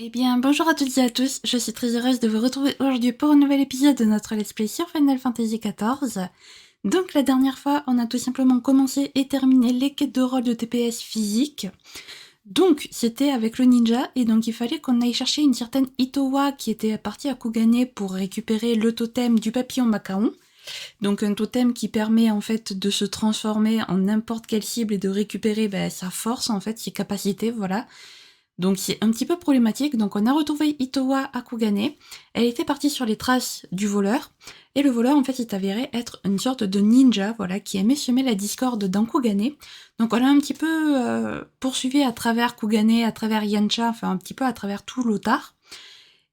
Eh bien, bonjour à toutes et à tous, je suis très heureuse de vous retrouver aujourd'hui pour un nouvel épisode de notre Let's Play sur Final Fantasy XIV. Donc la dernière fois, on a tout simplement commencé et terminé les quêtes de rôle de TPS physique. Donc c'était avec le ninja, et donc il fallait qu'on aille chercher une certaine Itowa qui était partie à Kugane pour récupérer le totem du papillon Macaon. Donc un totem qui permet en fait de se transformer en n'importe quelle cible et de récupérer sa force en fait, ses capacités, voilà. Donc c'est un petit peu problématique, donc on a retrouvé Itowa à Kugane, elle était partie sur les traces du voleur, et le voleur en fait s'est avéré être une sorte de ninja, voilà, qui aimait semer la discorde dans Kugane. Donc on l'a un petit peu poursuivi à travers Kugane, à travers Yancha, enfin un petit peu à travers tout l'Otar,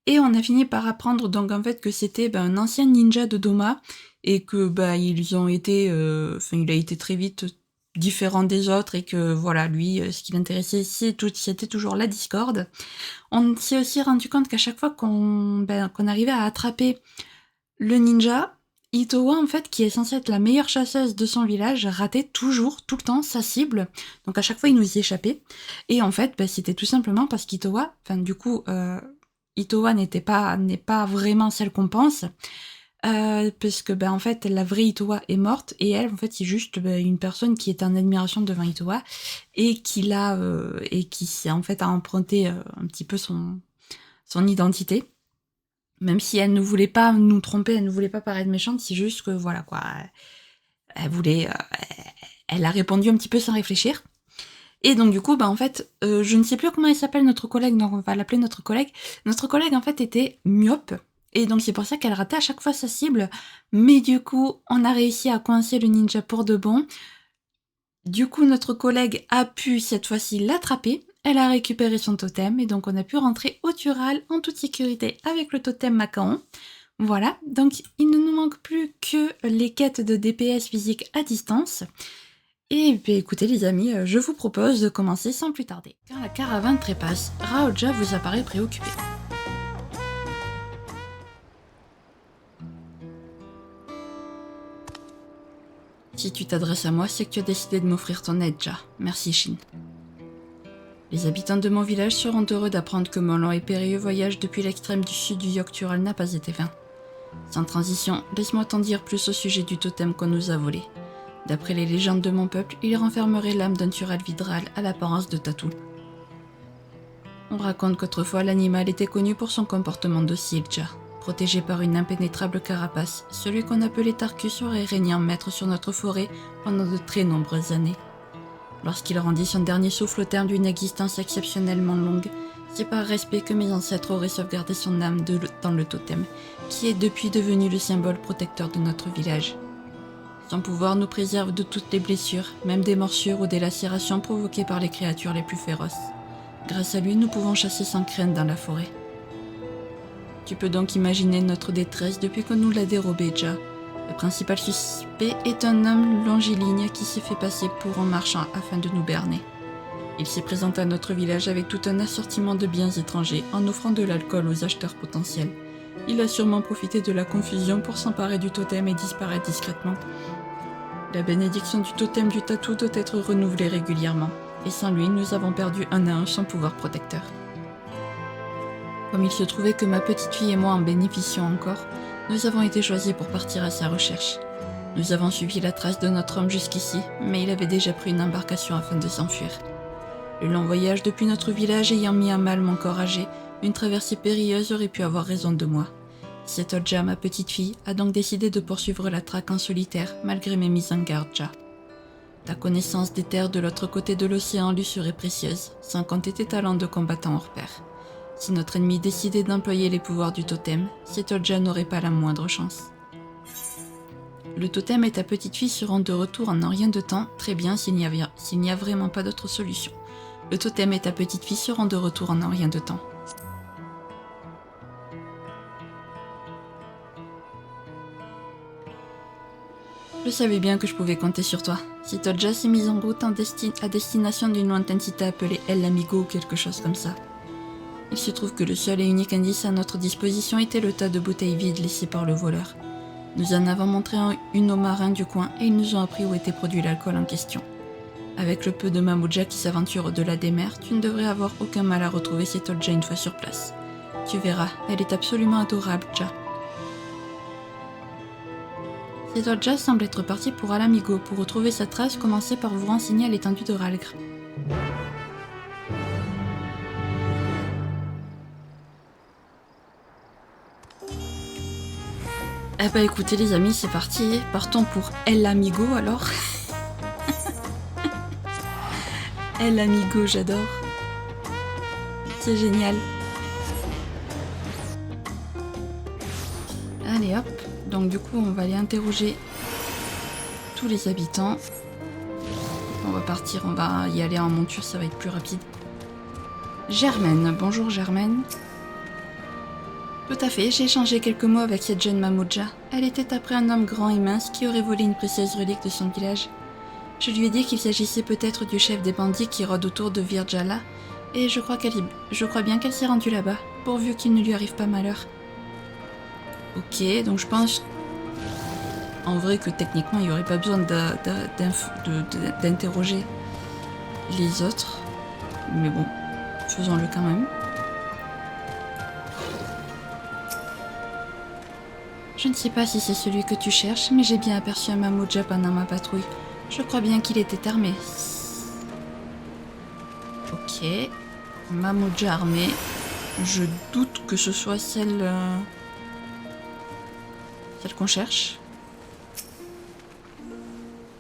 et on a fini par apprendre donc en fait que c'était un ancien ninja de Doma, et que ils ont été, il a été très vite différent des autres, et que voilà, lui, ce qui l'intéressait, c'était toujours la discorde. On s'est aussi rendu compte qu'à chaque fois qu'on arrivait à attraper le ninja, Itowa, en fait, qui est censée être la meilleure chasseuse de son village, ratait toujours, tout le temps, sa cible. Donc à chaque fois, il nous y échappait. Et en fait, c'était tout simplement parce qu'Itowa, Itowa n'est pas vraiment celle qu'on pense. Parce que en fait la vraie Itowa est morte, et elle en fait c'est juste une personne qui est en admiration devant Itowa et qui s'est en fait a emprunté un petit peu son identité, même si elle ne voulait pas nous tromper, elle ne voulait pas paraître méchante, c'est juste que voilà quoi, elle voulait elle a répondu un petit peu sans réfléchir. Et donc du coup en fait je ne sais plus comment il s'appelle notre collègue, donc on va l'appeler notre collègue. Notre collègue en fait était myope, et donc c'est pour ça qu'elle ratait à chaque fois sa cible, mais du coup on a réussi à coincer le ninja pour de bon. Du coup notre collègue a pu cette fois-ci l'attraper, elle a récupéré son totem, et donc on a pu rentrer au Tural en toute sécurité avec le totem Macaon. Voilà, donc il ne nous manque plus que les quêtes de DPS physique à distance. Et bien écoutez les amis, je vous propose de commencer sans plus tarder. Quand la caravane trépasse, Raoja vous apparaît préoccupé. Si tu t'adresses à moi, c'est que tu as décidé de m'offrir ton aide, Ja. Merci, Shin. Les habitants de mon village seront heureux d'apprendre que mon long et périlleux voyage depuis l'extrême du sud du Yogg-Tural n'a pas été vain. Sans transition, laisse-moi t'en dire plus au sujet du totem qu'on nous a volé. D'après les légendes de mon peuple, il renfermerait l'âme d'un Tural Vidral à l'apparence de Tatou. On raconte qu'autrefois l'animal était connu pour son comportement docile, Ja. Protégé par une impénétrable carapace, celui qu'on appelait Tarkus aurait régné en maître sur notre forêt pendant de très nombreuses années. Lorsqu'il rendit son dernier souffle au terme d'une existence exceptionnellement longue, c'est par respect que mes ancêtres auraient sauvegardé son âme dans le totem, qui est depuis devenu le symbole protecteur de notre village. Son pouvoir nous préserve de toutes les blessures, même des morsures ou des lacérations provoquées par les créatures les plus féroces. Grâce à lui, nous pouvons chasser sans crainte dans la forêt. Tu peux donc imaginer notre détresse depuis qu'on nous l'a dérobé, Ja. Le principal suspect est un homme longiligne qui s'est fait passer pour un marchand afin de nous berner. Il s'est présenté à notre village avec tout un assortiment de biens étrangers en offrant de l'alcool aux acheteurs potentiels. Il a sûrement profité de la confusion pour s'emparer du totem et disparaître discrètement. La bénédiction du totem du tatou doit être renouvelée régulièrement, et sans lui, nous avons perdu un à un son pouvoir protecteur. Comme il se trouvait que ma petite fille et moi en bénéficions encore, nous avons été choisis pour partir à sa recherche. Nous avons suivi la trace de notre homme jusqu'ici, mais il avait déjà pris une embarcation afin de s'enfuir. Le long voyage depuis notre village ayant mis à mal mon corps âgé, une traversée périlleuse aurait pu avoir raison de moi. Setolja, ma petite fille, a donc décidé de poursuivre la traque en solitaire, malgré mes mises en garde, Ja. Ta connaissance des terres de l'autre côté de l'océan lui serait précieuse, sans compter tes talents de combattant hors pair. Si notre ennemi décidait d'employer les pouvoirs du totem, Setolja n'aurait pas la moindre chance. Le totem et ta petite fille seront de retour en un rien de temps, très bien s'il n'y a vraiment pas d'autre solution. Le totem et ta petite fille seront de retour en un rien de temps. Je savais bien que je pouvais compter sur toi. Setolja s'est mise en route à destination d'une lointaine cité appelée El Amigo ou quelque chose comme ça. Il se trouve que le seul et unique indice à notre disposition était le tas de bouteilles vides laissées par le voleur. Nous en avons montré une aux marins du coin et ils nous ont appris où était produit l'alcool en question. Avec le peu de Mamoudja qui s'aventure au-delà des mers, tu ne devrais avoir aucun mal à retrouver Setolja une fois sur place. Tu verras, elle est absolument adorable, Ja. Setolja semble être parti pour Alamigo. Pour retrouver sa trace, commencez par vous renseigner à l'étendue de Ralgr. Eh bah écoutez les amis, c'est parti. Partons pour El Amigo alors. El Amigo, j'adore. C'est génial. Allez hop. Donc du coup, on va aller interroger tous les habitants. On va partir, on va y aller en monture, ça va être plus rapide. Germaine, bonjour Germaine. Tout à fait, j'ai échangé quelques mots avec cette jeune Mamoudja. Elle était après un homme grand et mince qui aurait volé une précieuse relique de son village. Je lui ai dit qu'il s'agissait peut-être du chef des bandits qui rôde autour de Virjala, et je crois bien qu'elle s'est rendue là-bas, pourvu qu'il ne lui arrive pas malheur. Ok, donc je pense en vrai que techniquement il n'y aurait pas besoin d'interroger les autres, mais bon, faisons-le quand même. Je ne sais pas si c'est celui que tu cherches, mais j'ai bien aperçu un Mamoudja pendant ma patrouille. Je crois bien qu'il était armé. Ok. Mamoudja armée. Je doute que ce soit celle qu'on cherche.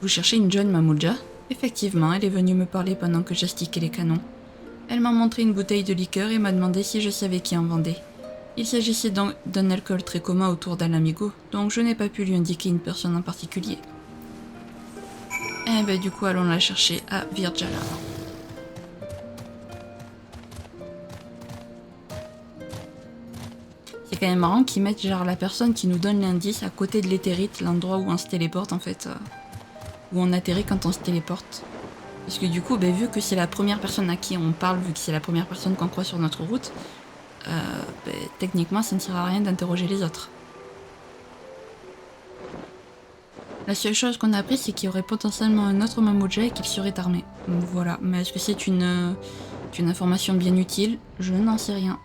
Vous cherchez une jeune Mamoudja? Effectivement, elle est venue me parler pendant que j'astiquais les canons. Elle m'a montré une bouteille de liqueur et m'a demandé si je savais qui en vendait. Il s'agissait donc d'un alcool très commun autour d'Alamigo, donc je n'ai pas pu lui indiquer une personne en particulier. Eh ben du coup, allons la chercher à Virjala. C'est quand même marrant qu'ils mettent genre la personne qui nous donne l'indice à côté de l'éthérite, l'endroit où on se téléporte en fait, où on atterrit quand on se téléporte. Parce que du coup, vu que c'est la première personne à qui on parle, vu que c'est la première personne qu'on croise sur notre route, techniquement ça ne sert à rien d'interroger les autres. La seule chose qu'on a appris, c'est qu'il y aurait potentiellement un autre Mamoudja et qu'il serait armé. Donc voilà, mais est-ce que c'est une information bien utile? Je n'en sais rien.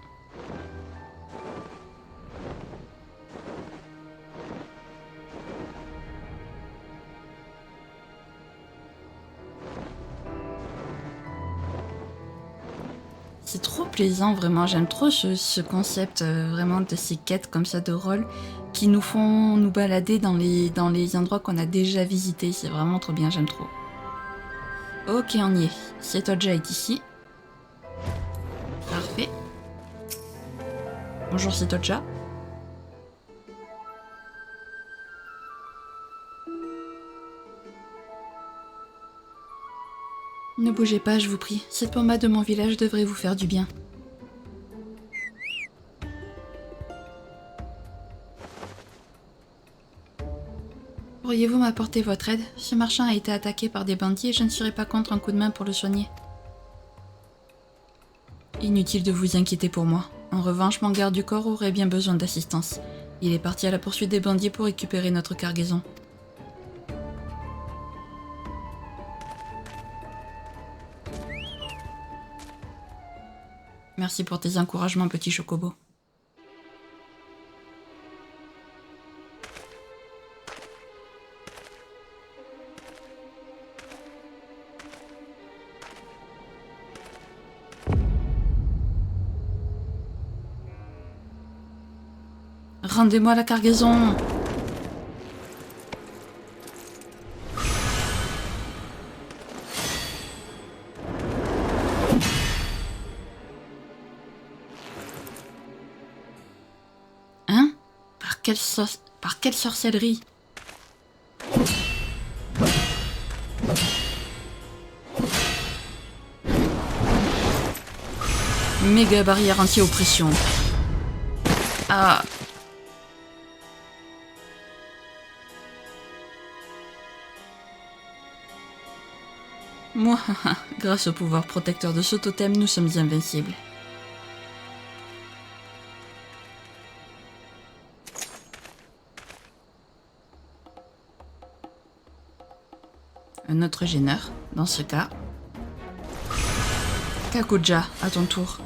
C'est trop plaisant, vraiment. J'aime trop ce concept vraiment de ces quêtes comme ça de rôle qui nous font nous balader dans les endroits qu'on a déjà visités. C'est vraiment trop bien, j'aime trop. Ok, on y est. Setolja est ici. Parfait. Bonjour Setolja. Ne bougez pas, je vous prie. Cette pommade de mon village devrait vous faire du bien. Pourriez-vous m'apporter votre aide? Ce marchand a été attaqué par des bandits et je ne serais pas contre un coup de main pour le soigner. Inutile de vous inquiéter pour moi. En revanche, mon garde du corps aurait bien besoin d'assistance. Il est parti à la poursuite des bandits pour récupérer notre cargaison. Merci pour tes encouragements, petit chocobo. Rendez-moi la cargaison! Hein? Par quelle sorcellerie? Méga barrière anti-oppression. Ah. Moi, grâce au pouvoir protecteur de ce totem, nous sommes invincibles. Un autre gêneur, dans ce cas. Kakuja, à ton tour.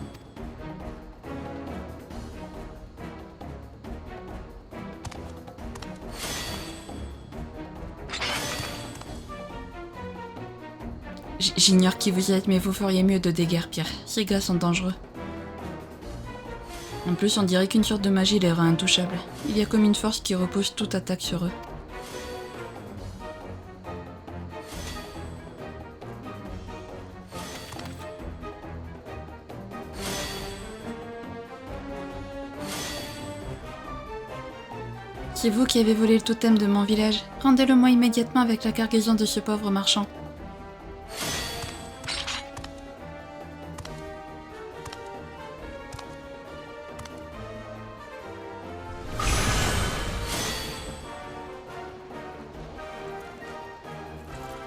J'ignore qui vous êtes, mais vous feriez mieux de déguerpir. Ces gars sont dangereux. En plus, on dirait qu'une sorte de magie les rend intouchables. Il y a comme une force qui repousse toute attaque sur eux. C'est vous qui avez volé le totem de mon village. Rendez-le-moi immédiatement avec la cargaison de ce pauvre marchand.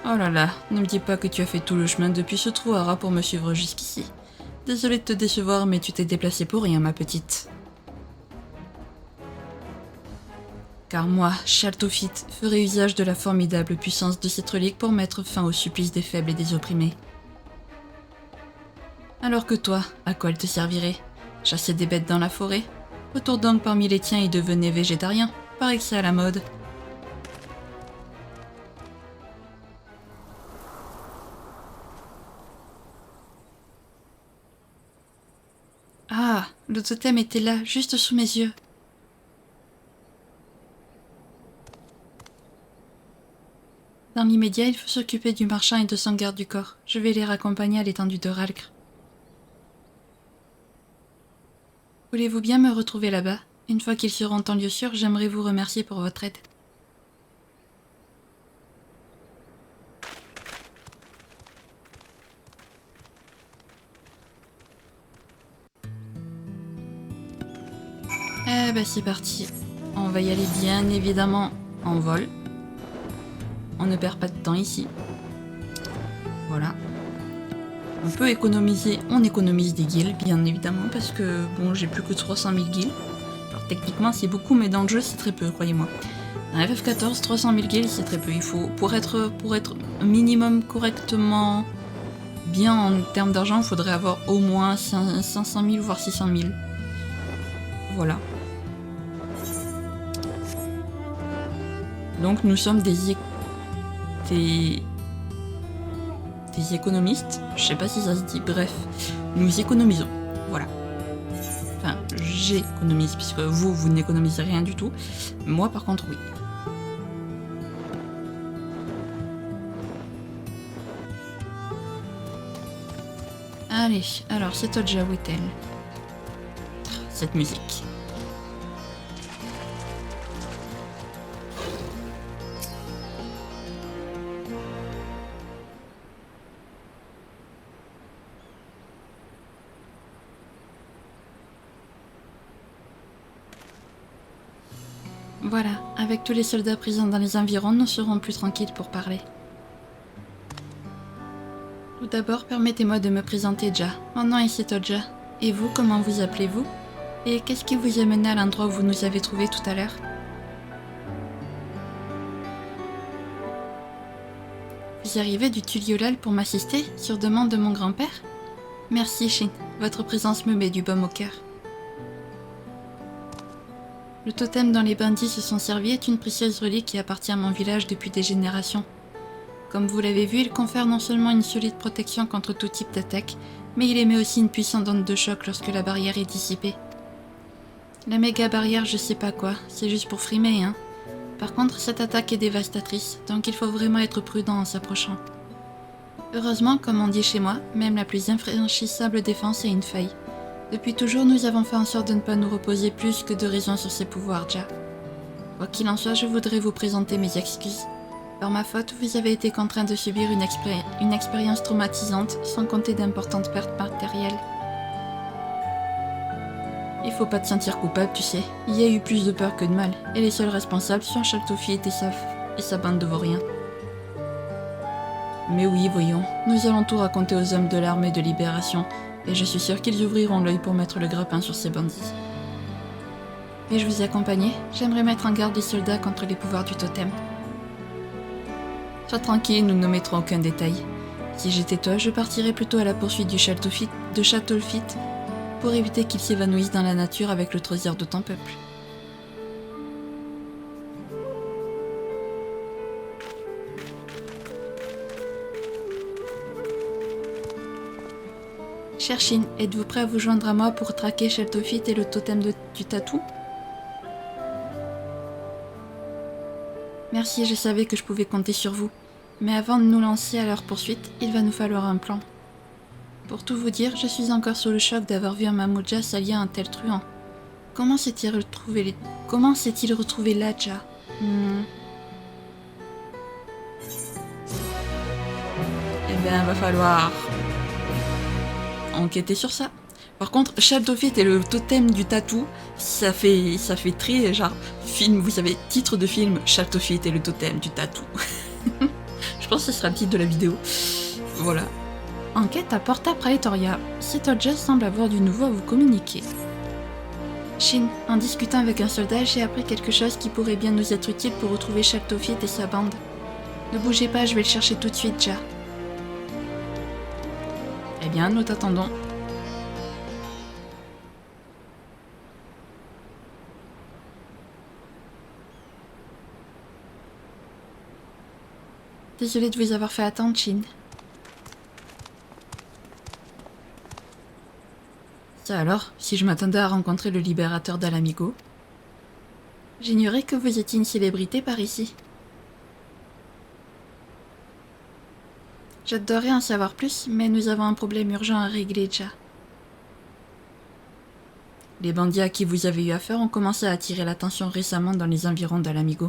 Oh là là, ne me dis pas que tu as fait tout le chemin depuis ce trou à rat pour me suivre jusqu'ici. Désolée de te décevoir, mais tu t'es déplacée pour rien, ma petite. Car moi, Shaltofit, ferai usage de la formidable puissance de cette relique pour mettre fin au supplice des faibles et des opprimés. Alors que toi, à quoi elle te servirait? Chasser des bêtes dans la forêt? Retourne donc parmi les tiens et devenez végétarien. Paraît que c'est à la mode. Ah, le totem était là, juste sous mes yeux. Dans l'immédiat, il faut s'occuper du marchand et de son garde du corps. Je vais les raccompagner à l'étendue de Ralgr. Voulez-vous bien me retrouver là-bas? Une fois qu'ils seront en lieu sûr, j'aimerais vous remercier pour votre aide. Eh ben c'est parti. On va y aller bien évidemment en vol. On ne perd pas de temps ici. Voilà. On peut économiser, on économise des guilds bien évidemment parce que bon j'ai plus que 300 000 guilds. Alors techniquement c'est beaucoup mais dans le jeu c'est très peu, croyez-moi. Dans FF14, 300 000 guilds c'est très peu. Il faut, pour être un minimum correctement bien en termes d'argent, il faudrait avoir au moins 500 000 voire 600 000. Voilà. Donc nous sommes des économistes, je sais pas si ça se dit, bref, nous économisons, voilà. Enfin, j'économise, puisque vous n'économisez rien du tout, moi par contre oui. Allez, alors c'est Todja Whittle. Cette musique. Voilà, avec tous les soldats présents dans les environs, nous serons plus tranquilles pour parler. Tout d'abord, permettez-moi de me présenter Ja. Mon nom est Setoja. Et vous, comment vous appelez-vous? Et qu'est-ce qui vous a mené à l'endroit où vous nous avez trouvés tout à l'heure? Vous arrivez du Tuliolal pour m'assister, sur demande de mon grand-père? Merci, Shin. Votre présence me met du baume au cœur. Le totem dont les bandits se sont servis est une précieuse relique qui appartient à mon village depuis des générations. Comme vous l'avez vu, il confère non seulement une solide protection contre tout type d'attaque, mais il émet aussi une puissante onde de choc lorsque la barrière est dissipée. La méga barrière, je sais pas quoi, c'est juste pour frimer, hein. Par contre, cette attaque est dévastatrice, donc il faut vraiment être prudent en s'approchant. Heureusement, comme on dit chez moi, même la plus infranchissable défense a une faille. Depuis toujours, nous avons fait en sorte de ne pas nous reposer plus que de raison sur ses pouvoirs, Ja. Quoi qu'il en soit, je voudrais vous présenter mes excuses. Par ma faute, vous avez été contraint de subir une expérience traumatisante, sans compter d'importantes pertes matérielles. Il faut pas te sentir coupable, tu sais. Il y a eu plus de peur que de mal, et les seuls responsables sont Shaltofit et sa bande de vauriens. Mais oui, voyons, nous allons tout raconter aux hommes de l'armée de libération, et je suis sûre qu'ils ouvriront l'œil pour mettre le grappin sur ces bandits. Puis-je vous accompagner? J'aimerais mettre en garde les soldats contre les pouvoirs du totem. Sois tranquille, nous ne mettrons aucun détail. Si j'étais toi, je partirais plutôt à la poursuite de Châteaufit pour éviter qu'il s'évanouisse dans la nature avec le trésor de ton peuple. Cher Shin, êtes-vous prêt à vous joindre à moi pour traquer Châteaufit et le totem du tatou? Merci, je savais que je pouvais compter sur vous. Mais avant de nous lancer à leur poursuite, il va nous falloir un plan. Pour tout vous dire, je suis encore sous le choc d'avoir vu un Mamuja s'allier à un tel truand. Comment s'est-il retrouvé là, déjà Eh bien, va falloir enquêter sur ça. Par contre, Châteaufit et le totem du tatou, ça fait très genre film, vous savez, titre de film, Châteaufit et le totem du tatou. Je pense que ce sera le titre de la vidéo. Voilà. Enquête à Porta Praetoria. Setoja semble avoir du nouveau à vous communiquer. Shin, en discutant avec un soldat, j'ai appris quelque chose qui pourrait bien nous être utile pour retrouver Châteaufit et sa bande. Ne bougez pas, je vais le chercher tout de suite, Ja. Eh bien, nous t'attendons. Désolée de vous avoir fait attendre, Shin. Ça alors, si je m'attendais à rencontrer le libérateur d'Alamigo? J'ignorais que vous étiez une célébrité par ici. J'adorerais en savoir plus, mais nous avons un problème urgent à régler, Ja. Les bandits à qui vous avez eu affaire ont commencé à attirer l'attention récemment dans les environs d'Alamigo.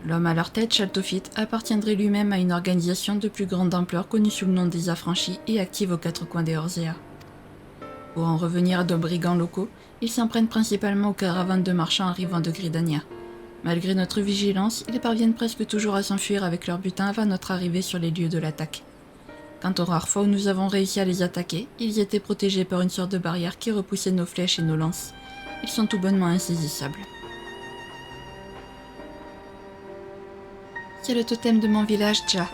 L'homme à leur tête, Châteaufit, appartiendrait lui-même à une organisation de plus grande ampleur connue sous le nom des Affranchis et active aux quatre coins des Orzea. Pour en revenir à de brigands locaux, ils s'en prennent principalement aux caravanes de marchands arrivant de Gridania. Malgré notre vigilance, ils parviennent presque toujours à s'enfuir avec leur butin avant notre arrivée sur les lieux de l'attaque. Quant aux rares fois où nous avons réussi à les attaquer, ils étaient protégés par une sorte de barrière qui repoussait nos flèches et nos lances. Ils sont tout bonnement insaisissables. C'est le totem de mon village, Ja.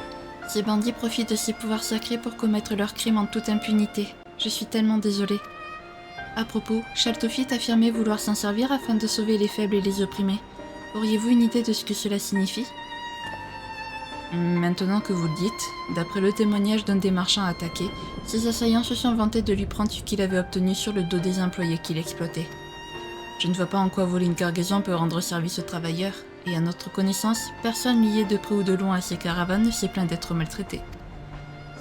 Ces bandits profitent de ces pouvoirs sacrés pour commettre leurs crimes en toute impunité. Je suis tellement désolée. À propos, Châteaufit affirmait vouloir s'en servir afin de sauver les faibles et les opprimés. Auriez-vous une idée de ce que cela signifie? Maintenant que vous le dites, d'après le témoignage d'un des marchands attaqués, ses assaillants se sont vantés de lui prendre ce qu'il avait obtenu sur le dos des employés qu'il exploitait. Je ne vois pas en quoi voler une cargaison peut rendre service aux travailleurs, et à notre connaissance, personne lié de près ou de loin à ces caravanes ne s'est plaint d'être maltraité.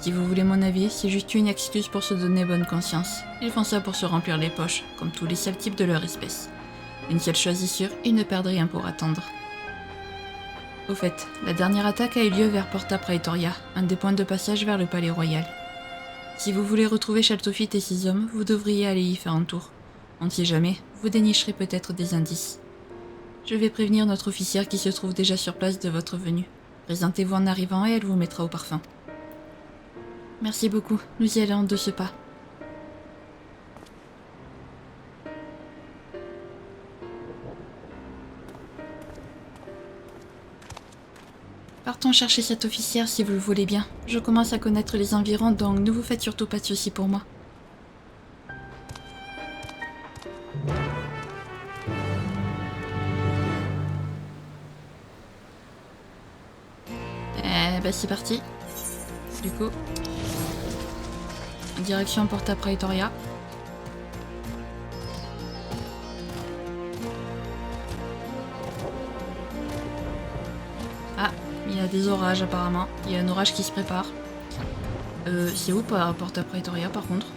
Si vous voulez mon avis, c'est juste une excuse pour se donner bonne conscience. Ils font ça pour se remplir les poches, comme tous les sales types de leur espèce. Une seule chose est sûre, ils ne perdent rien pour attendre. Au fait, la dernière attaque a eu lieu vers Porta Praetoria, un des points de passage vers le palais royal. Si vous voulez retrouver Châteaufit et ses hommes, vous devriez aller y faire un tour. On ne sait jamais, vous dénicherez peut-être des indices. Je vais prévenir notre officière qui se trouve déjà sur place de votre venue. Présentez-vous en arrivant et elle vous mettra au parfum. Merci beaucoup, nous y allons de ce pas. Partons chercher cette officière si vous le voulez bien. Je commence à connaître les environs, donc ne vous faites surtout pas de soucis pour moi. C'est parti. Du coup, direction Porta Praetoria. Ah, il y a des orages apparemment. Il y a un orage qui se prépare. C'est où Porta Praetoria par contre?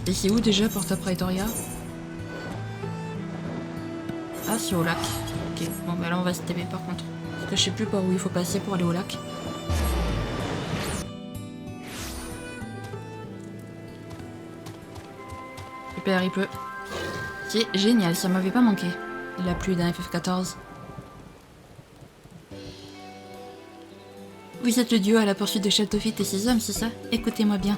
Et c'est où déjà Porta Praetoria? Ah, c'est au lac. Ok, bon bah là on va se taper par contre. Parce que je sais plus par où il faut passer pour aller au lac. Super, il pleut. C'est génial, ça m'avait pas manqué. Il a plu d'un FF14. Vous êtes le duo à la poursuite de Châteaufit et ses hommes, c'est ça? Écoutez-moi bien.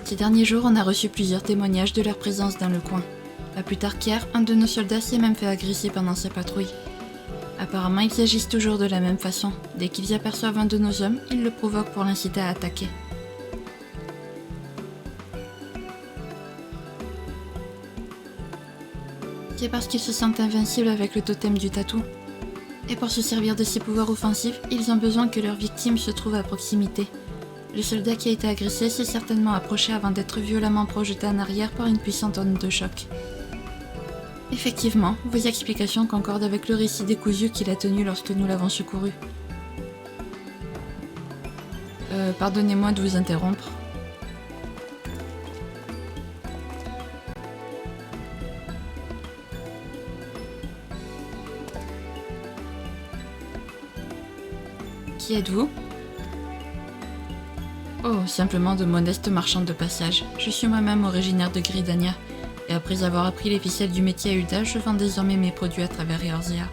Ces derniers jours, on a reçu plusieurs témoignages de leur présence dans le coin. Pas plus tard qu'hier, un de nos soldats s'est même fait agresser pendant sa patrouille. Apparemment, ils agissent toujours de la même façon. Dès qu'ils aperçoivent un de nos hommes, ils le provoquent pour l'inciter à attaquer. C'est parce qu'ils se sentent invincibles avec le totem du tatou. Et pour se servir de ces pouvoirs offensifs, ils ont besoin que leur victime se trouve à proximité. Le soldat qui a été agressé s'est certainement approché avant d'être violemment projeté en arrière par une puissante onde de choc. Effectivement, vos explications concordent avec le récit décousu qu'il a tenu lorsque nous l'avons secouru. Pardonnez-moi de vous interrompre. Qui êtes-vous ? Oh, simplement de modestes marchands de passage. Je suis moi-même originaire de Gridania, et après avoir appris les ficelles du métier à Ulda, je vends désormais mes produits à travers Eorzea.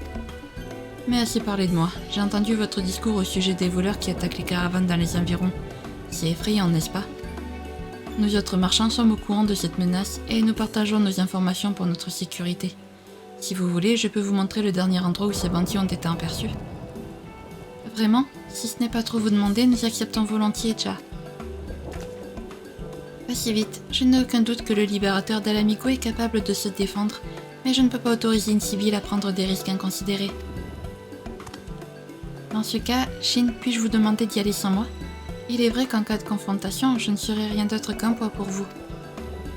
Mais assez parlé de moi. J'ai entendu votre discours au sujet des voleurs qui attaquent les caravanes dans les environs. C'est effrayant, n'est-ce pas ? Nous autres marchands sommes au courant de cette menace, et nous partageons nos informations pour notre sécurité. Si vous voulez, je peux vous montrer le dernier endroit où ces bandits ont été aperçus. Vraiment ? Si ce n'est pas trop vous demander, nous acceptons volontiers, Tcha. Pas si vite. Je n'ai aucun doute que le libérateur d'Alamico est capable de se défendre, mais je ne peux pas autoriser une civile à prendre des risques inconsidérés. Dans ce cas, Shin, puis-je vous demander d'y aller sans moi ? Il est vrai qu'en cas de confrontation, je ne serai rien d'autre qu'un poids pour vous.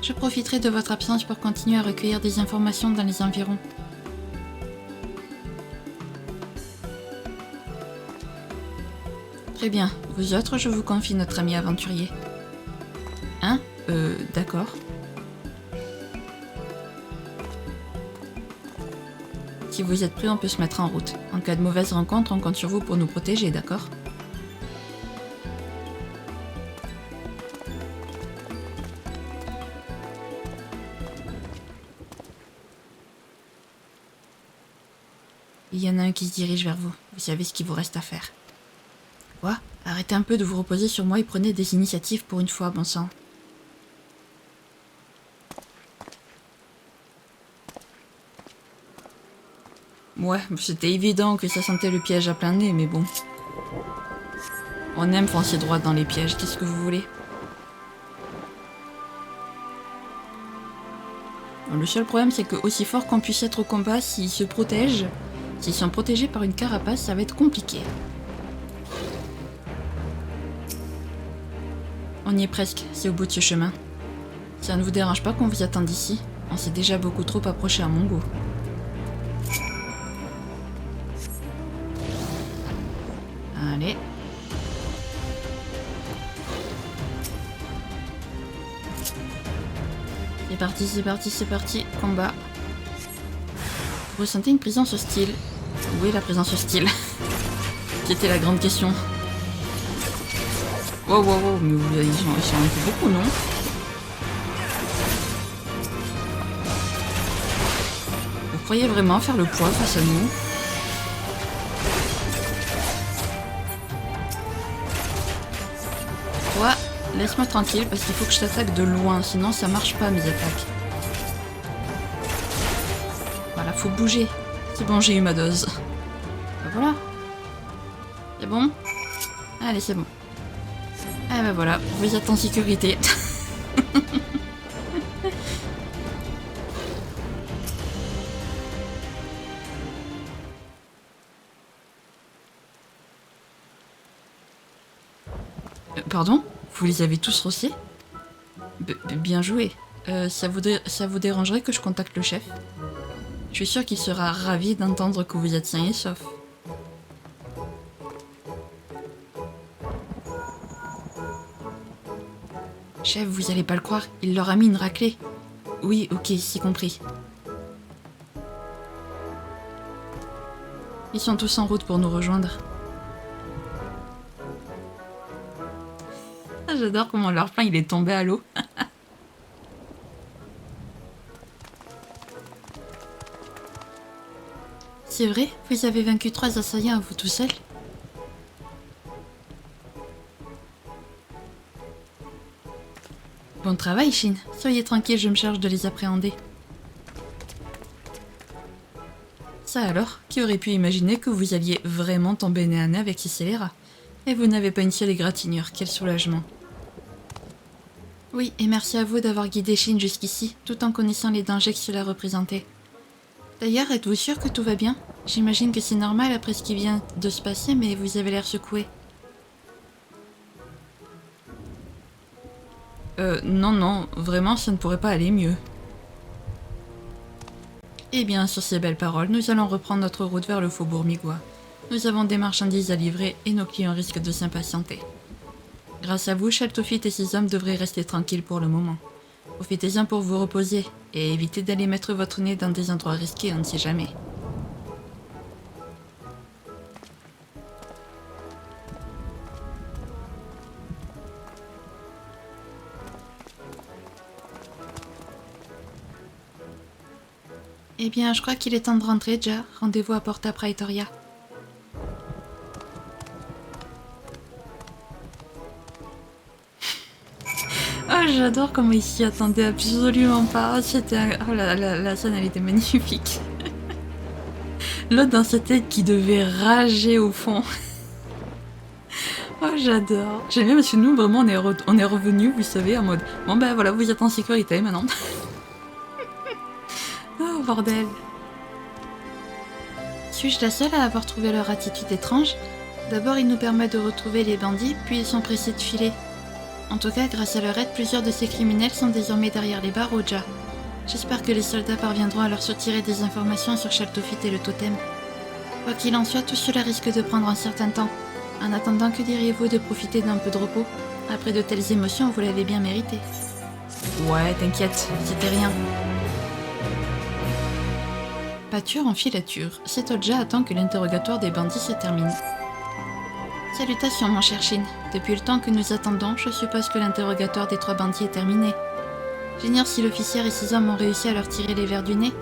Je profiterai de votre absence pour continuer à recueillir des informations dans les environs. Très bien. Vous autres, je vous confie notre ami aventurier. Hein ? D'accord. Si vous êtes prêts, on peut se mettre en route. En cas de mauvaise rencontre, on compte sur vous pour nous protéger, d'accord ? Il y en a un qui se dirige vers vous. Vous savez ce qu'il vous reste à faire. Quoi ? Arrêtez un peu de vous reposer sur moi et prenez des initiatives pour une fois, bon sang. Ouais, c'était évident que ça sentait le piège à plein nez, mais bon. On aime foncer droit dans les pièges, qu'est-ce que vous voulez ? Le seul problème, c'est que aussi fort qu'on puisse être au combat, s'ils se protègent, s'ils sont protégés par une carapace, ça va être compliqué. On y est presque, c'est au bout de ce chemin. Ça ne vous dérange pas qu'on vous attende ici ? On s'est déjà beaucoup trop approché à mon goût. Allez. C'est parti, c'est parti, c'est parti. Combat. Vous ressentez une présence hostile. Où est la présence hostile ? C'était la grande question. Wow, wow, wow, mais ils sont un peu beaucoup, non ? Vous croyez vraiment faire le poids face à nous ? Toi, laisse-moi tranquille parce qu'il faut que je t'attaque de loin, sinon ça marche pas mes attaques. Voilà, faut bouger. C'est bon, j'ai eu ma dose. Ben voilà. C'est bon ? Allez, c'est bon. Ah ben voilà, vous êtes en sécurité. Pardon ? Vous les avez tous rossés ? Bien joué. Ça vous dérangerait que je contacte le chef ? Je suis sûre qu'il sera ravi d'entendre que vous êtes sain et sauf. Chef, vous allez pas le croire, il leur a mis une raclée. Oui, ok, c'est compris. Ils sont tous en route pour nous rejoindre. J'adore comment leur plan il est tombé à l'eau. C'est vrai, vous avez vaincu 3 assaillants à vous tout seul ? Bon travail, Shin. Soyez tranquille, je me charge de les appréhender. Ça alors, qui aurait pu imaginer que vous alliez vraiment tomber nez à nez avec ces scélérats? Et vous n'avez pas une seule égratignure, quel soulagement. Oui, et merci à vous d'avoir guidé Shin jusqu'ici, tout en connaissant les dangers que cela représentait. D'ailleurs, êtes-vous sûr que tout va bien? J'imagine que c'est normal après ce qui vient de se passer, mais vous avez l'air secoué. Non, vraiment, ça ne pourrait pas aller mieux. Eh bien, sur ces belles paroles, nous allons reprendre notre route vers le faubourg Migois. Nous avons des marchandises à livrer et nos clients risquent de s'impatienter. Grâce à vous, Shaltofit et ses hommes devraient rester tranquilles pour le moment. Profitez-en pour vous reposer et évitez d'aller mettre votre nez dans des endroits risqués, on ne sait jamais. Eh bien, je crois qu'il est temps de rentrer déjà. Rendez-vous à Porta Praetoria. Oh, j'adore comment il s'y attendait absolument pas. C'était... Oh, la scène, elle était magnifique. L'autre dans sa tête qui devait rager au fond. Oh, j'adore. J'aime bien parce que nous, vraiment, on est revenus, vous savez, en mode... Bon, ben voilà, vous êtes en sécurité maintenant. Oh, bordel. Suis-je la seule à avoir trouvé leur attitude étrange? D'abord, ils nous permettent de retrouver les bandits, puis ils sont pressés de filer. En tout cas, grâce à leur aide, plusieurs de ces criminels sont désormais derrière les barreaux, Ja. J'espère que les soldats parviendront à leur soutirer des informations sur Shaltofit et le totem. Quoi qu'il en soit, tout cela risque de prendre un certain temps. En attendant, que diriez-vous de profiter d'un peu de repos? Après de telles émotions, vous l'avez bien mérité. Ouais, t'inquiète, c'était rien. Pâture en filature, cet Odja attend que l'interrogatoire des bandits se termine. Salutations, mon cher Shin. Depuis le temps que nous attendons, je suppose que l'interrogatoire des 3 bandits est terminé. J'ignore si l'officier et ses hommes ont réussi à leur tirer les vers du nez,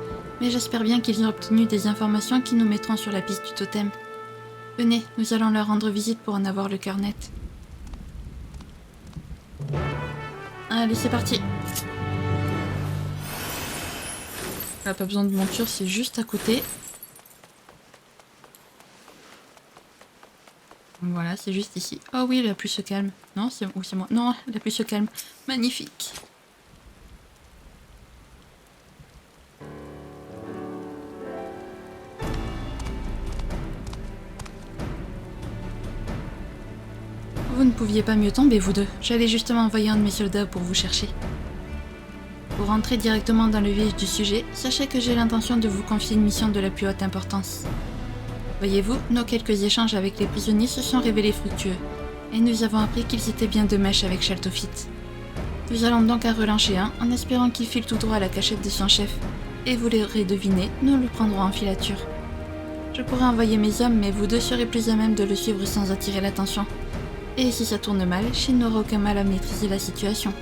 mais j'espère bien qu'ils ont obtenu des informations qui nous mettront sur la piste du totem. Venez, nous allons leur rendre visite pour en avoir le cœur net. Allez, c'est parti. Là, pas besoin de monture, c'est juste à côté. Voilà, c'est juste ici. Oh oui, la pluie se calme. Non, c'est moi. Non, la pluie se calme. Magnifique. Vous ne pouviez pas mieux tomber, vous deux. J'allais justement envoyer un de mes soldats pour vous chercher. Pour rentrer directement dans le vif du sujet, sachez que j'ai l'intention de vous confier une mission de la plus haute importance. Voyez-vous, nos quelques échanges avec les prisonniers se sont révélés fructueux, et nous avons appris qu'ils étaient bien de mèche avec Shaltofit. Nous allons donc en relancer un, en espérant qu'il file tout droit à la cachette de son chef, et vous l'aurez deviné, nous le prendrons en filature. Je pourrais envoyer mes hommes, mais vous deux serez plus à même de le suivre sans attirer l'attention. Et si ça tourne mal, Shin n'aura aucun mal à maîtriser la situation.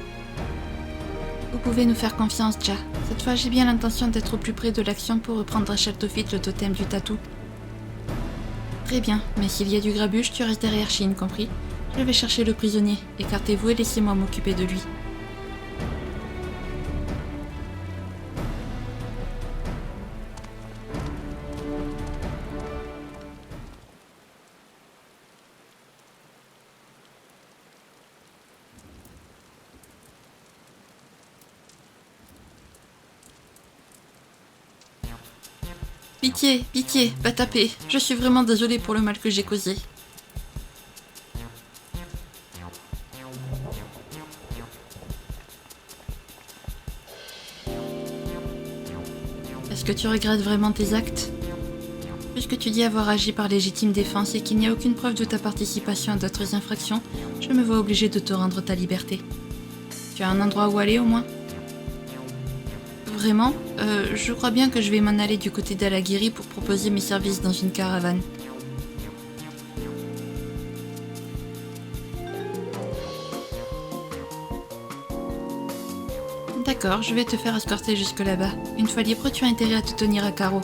Vous pouvez nous faire confiance, Ja. Cette fois, j'ai bien l'intention d'être au plus près de l'action pour reprendre à Shaltofit le totem du tatou. Très bien, mais s'il y a du grabuge, tu restes derrière Shin, compris? Je vais chercher le prisonnier. Écartez-vous et laissez-moi m'occuper de lui. Pitié, pitié, pas taper. Je suis vraiment désolée pour le mal que j'ai causé. Est-ce que tu regrettes vraiment tes actes? Puisque tu dis avoir agi par légitime défense et qu'il n'y a aucune preuve de ta participation à d'autres infractions, je me vois obligée de te rendre ta liberté. Tu as un endroit où aller au moins? Vraiment? Je crois bien que je vais m'en aller du côté d'Alaguiri pour proposer mes services dans une caravane. D'accord, je vais te faire escorter jusque là-bas. Une fois libre, tu as intérêt à te tenir à carreau.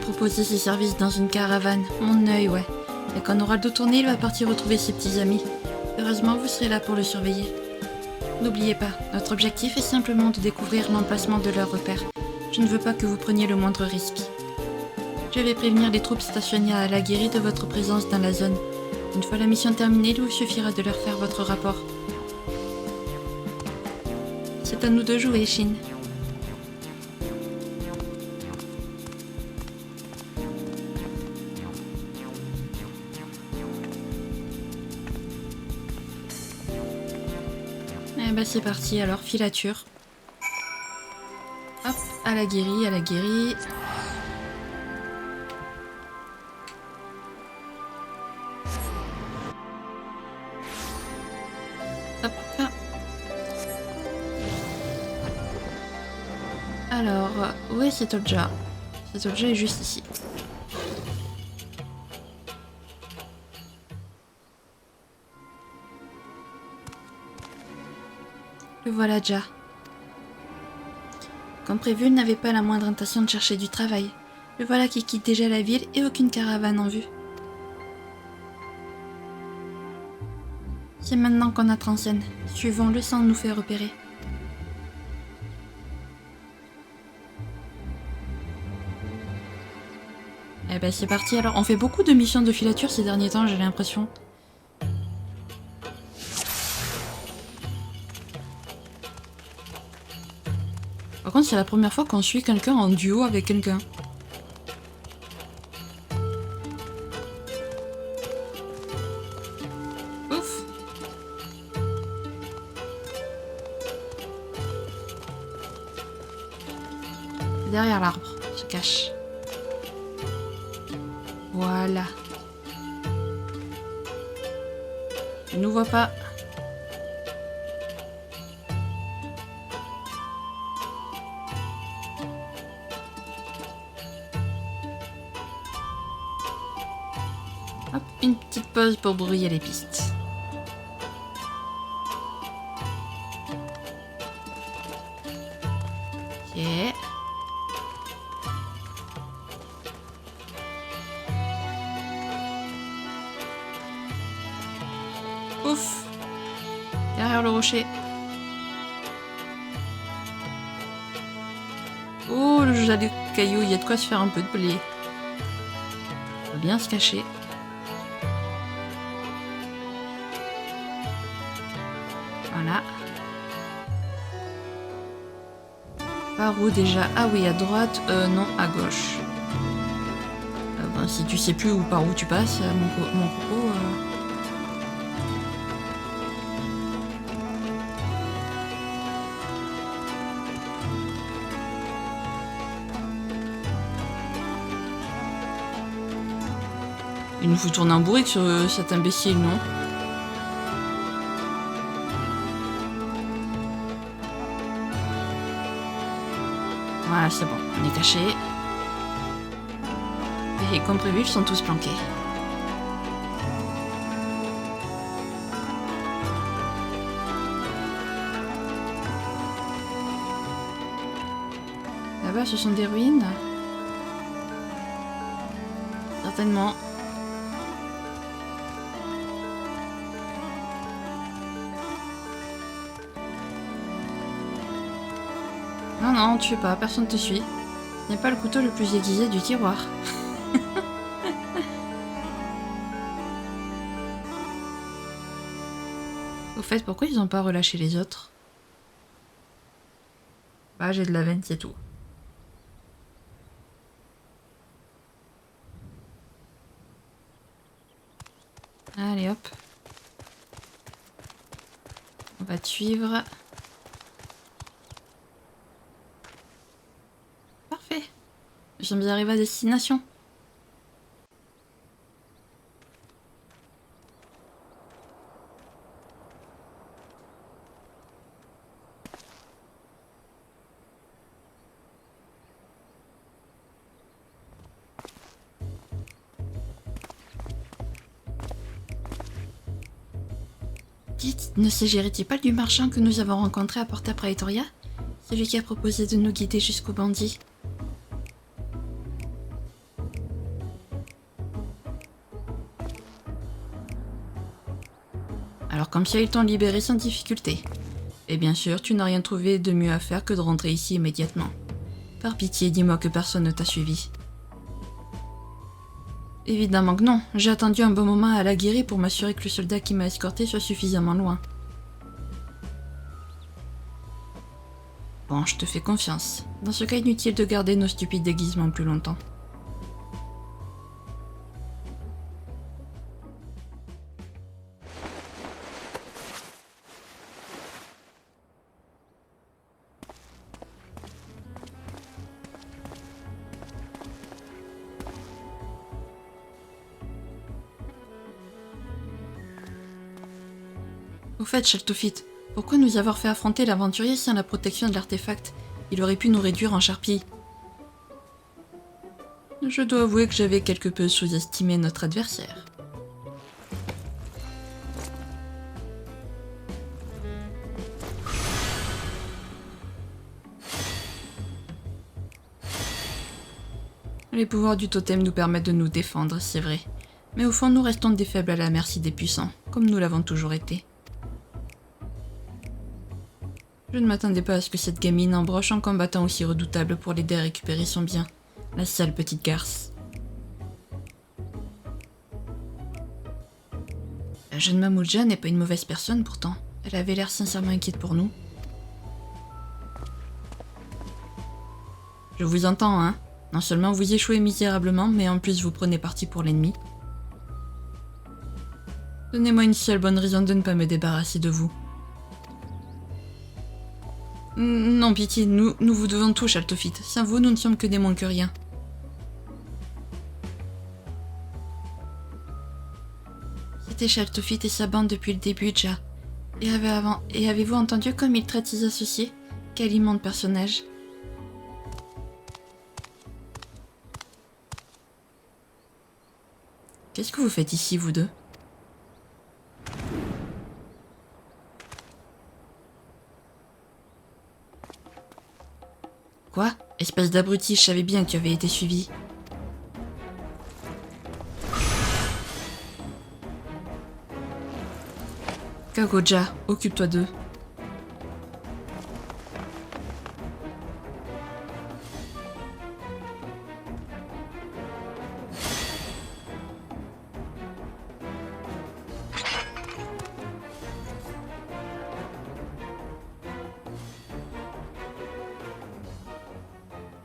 proposé ses services dans une caravane. Mon œil, ouais. Et quand on aura le dos tourné, il va partir retrouver ses petits amis. Heureusement, vous serez là pour le surveiller. N'oubliez pas, notre objectif est simplement de découvrir l'emplacement de leur repère. Je ne veux pas que vous preniez le moindre risque. Je vais prévenir les troupes stationnées à Alaguiri de votre présence dans la zone. Une fois la mission terminée, il vous suffira de leur faire votre rapport. C'est à nous de jouer, Shin. Eh ben c'est parti, alors filature. Hop, Alaguiri, Alaguiri. Hop. Alors, où est cet objet? Cet objet est juste ici. Le voilà déjà. Comme prévu, il n'avait pas la moindre intention de chercher du travail. Le voilà qui quitte déjà la ville et aucune caravane en vue. C'est maintenant qu'on entre en scène. Suivons-le sans nous faire repérer. Eh ben c'est parti alors. On fait beaucoup de missions de filature ces derniers temps, j'ai l'impression. Par contre, c'est la première fois qu'on suit quelqu'un en duo avec quelqu'un. Ouf. Derrière l'arbre, se cache. Voilà. Il nous voit pas. Hop, une petite pause pour brouiller les pistes. Ok. Ouf. Derrière le rocher. Oh, le jeu de cailloux, il y a de quoi se faire un peu de blé. Faut bien se cacher. Voilà. Par où déjà? Ah oui, à droite, non, à gauche. Ben, si tu sais plus où par où tu passes, mon coco... Il nous faut tourner en bourrique sur cet imbécile, non? Voilà, c'est bon, on est caché. Et comme prévu, ils sont tous planqués. Là-bas, ce sont des ruines. Certainement. Non, non, tu fais pas, personne te suit. Ce n'est pas le couteau le plus aiguisé du tiroir. Au fait, pourquoi ils n'ont pas relâché les autres? Bah, j'ai de la veine, c'est tout. Allez, hop. On va te suivre. Parfait. Je viens d'arriver à destination. Dites, ne s'agirait-il pas du marchand que nous avons rencontré à Porta Praetoria? Celui qui a proposé de nous guider jusqu'au bandit. Alors comme ça, ils t'ont libéré sans difficulté. Et bien sûr, tu n'as rien trouvé de mieux à faire que de rentrer ici immédiatement. Par pitié, dis-moi que personne ne t'a suivi. Évidemment que non, j'ai attendu un bon moment à la guérie pour m'assurer que le soldat qui m'a escorté soit suffisamment loin. Bon, je te fais confiance. Dans ce cas, inutile de garder nos stupides déguisements plus longtemps. Au fait, Shaltofit, pourquoi nous avoir fait affronter l'aventurier sans la protection de l'artefact? Il aurait pu nous réduire en charpie. Je dois avouer que j'avais quelque peu sous-estimé notre adversaire. Les pouvoirs du totem nous permettent de nous défendre, c'est vrai. Mais au fond, nous restons des faibles à la merci des puissants, comme nous l'avons toujours été. Je ne m'attendais pas à ce que cette gamine embroche un combattant aussi redoutable pour l'aider à récupérer son bien. La sale petite garce. La jeune Mamoudja n'est pas une mauvaise personne pourtant. Elle avait l'air sincèrement inquiète pour nous. Je vous entends, hein. Non seulement vous échouez misérablement, mais en plus vous prenez parti pour l'ennemi. Donnez-moi une seule bonne raison de ne pas me débarrasser de vous. Non, pitié, nous vous devons tout, Shaltofit. Sans vous, nous ne sommes que des moins que rien. C'était Shaltofit et sa bande depuis le début, déjà. Et avez-vous entendu comme ils traitent ses associés? Quel immonde personnage. Qu'est-ce que vous faites ici, vous deux? Quoi? Espèce d'abruti, je savais bien que tu avais été suivi. Kagoja, occupe-toi d'eux.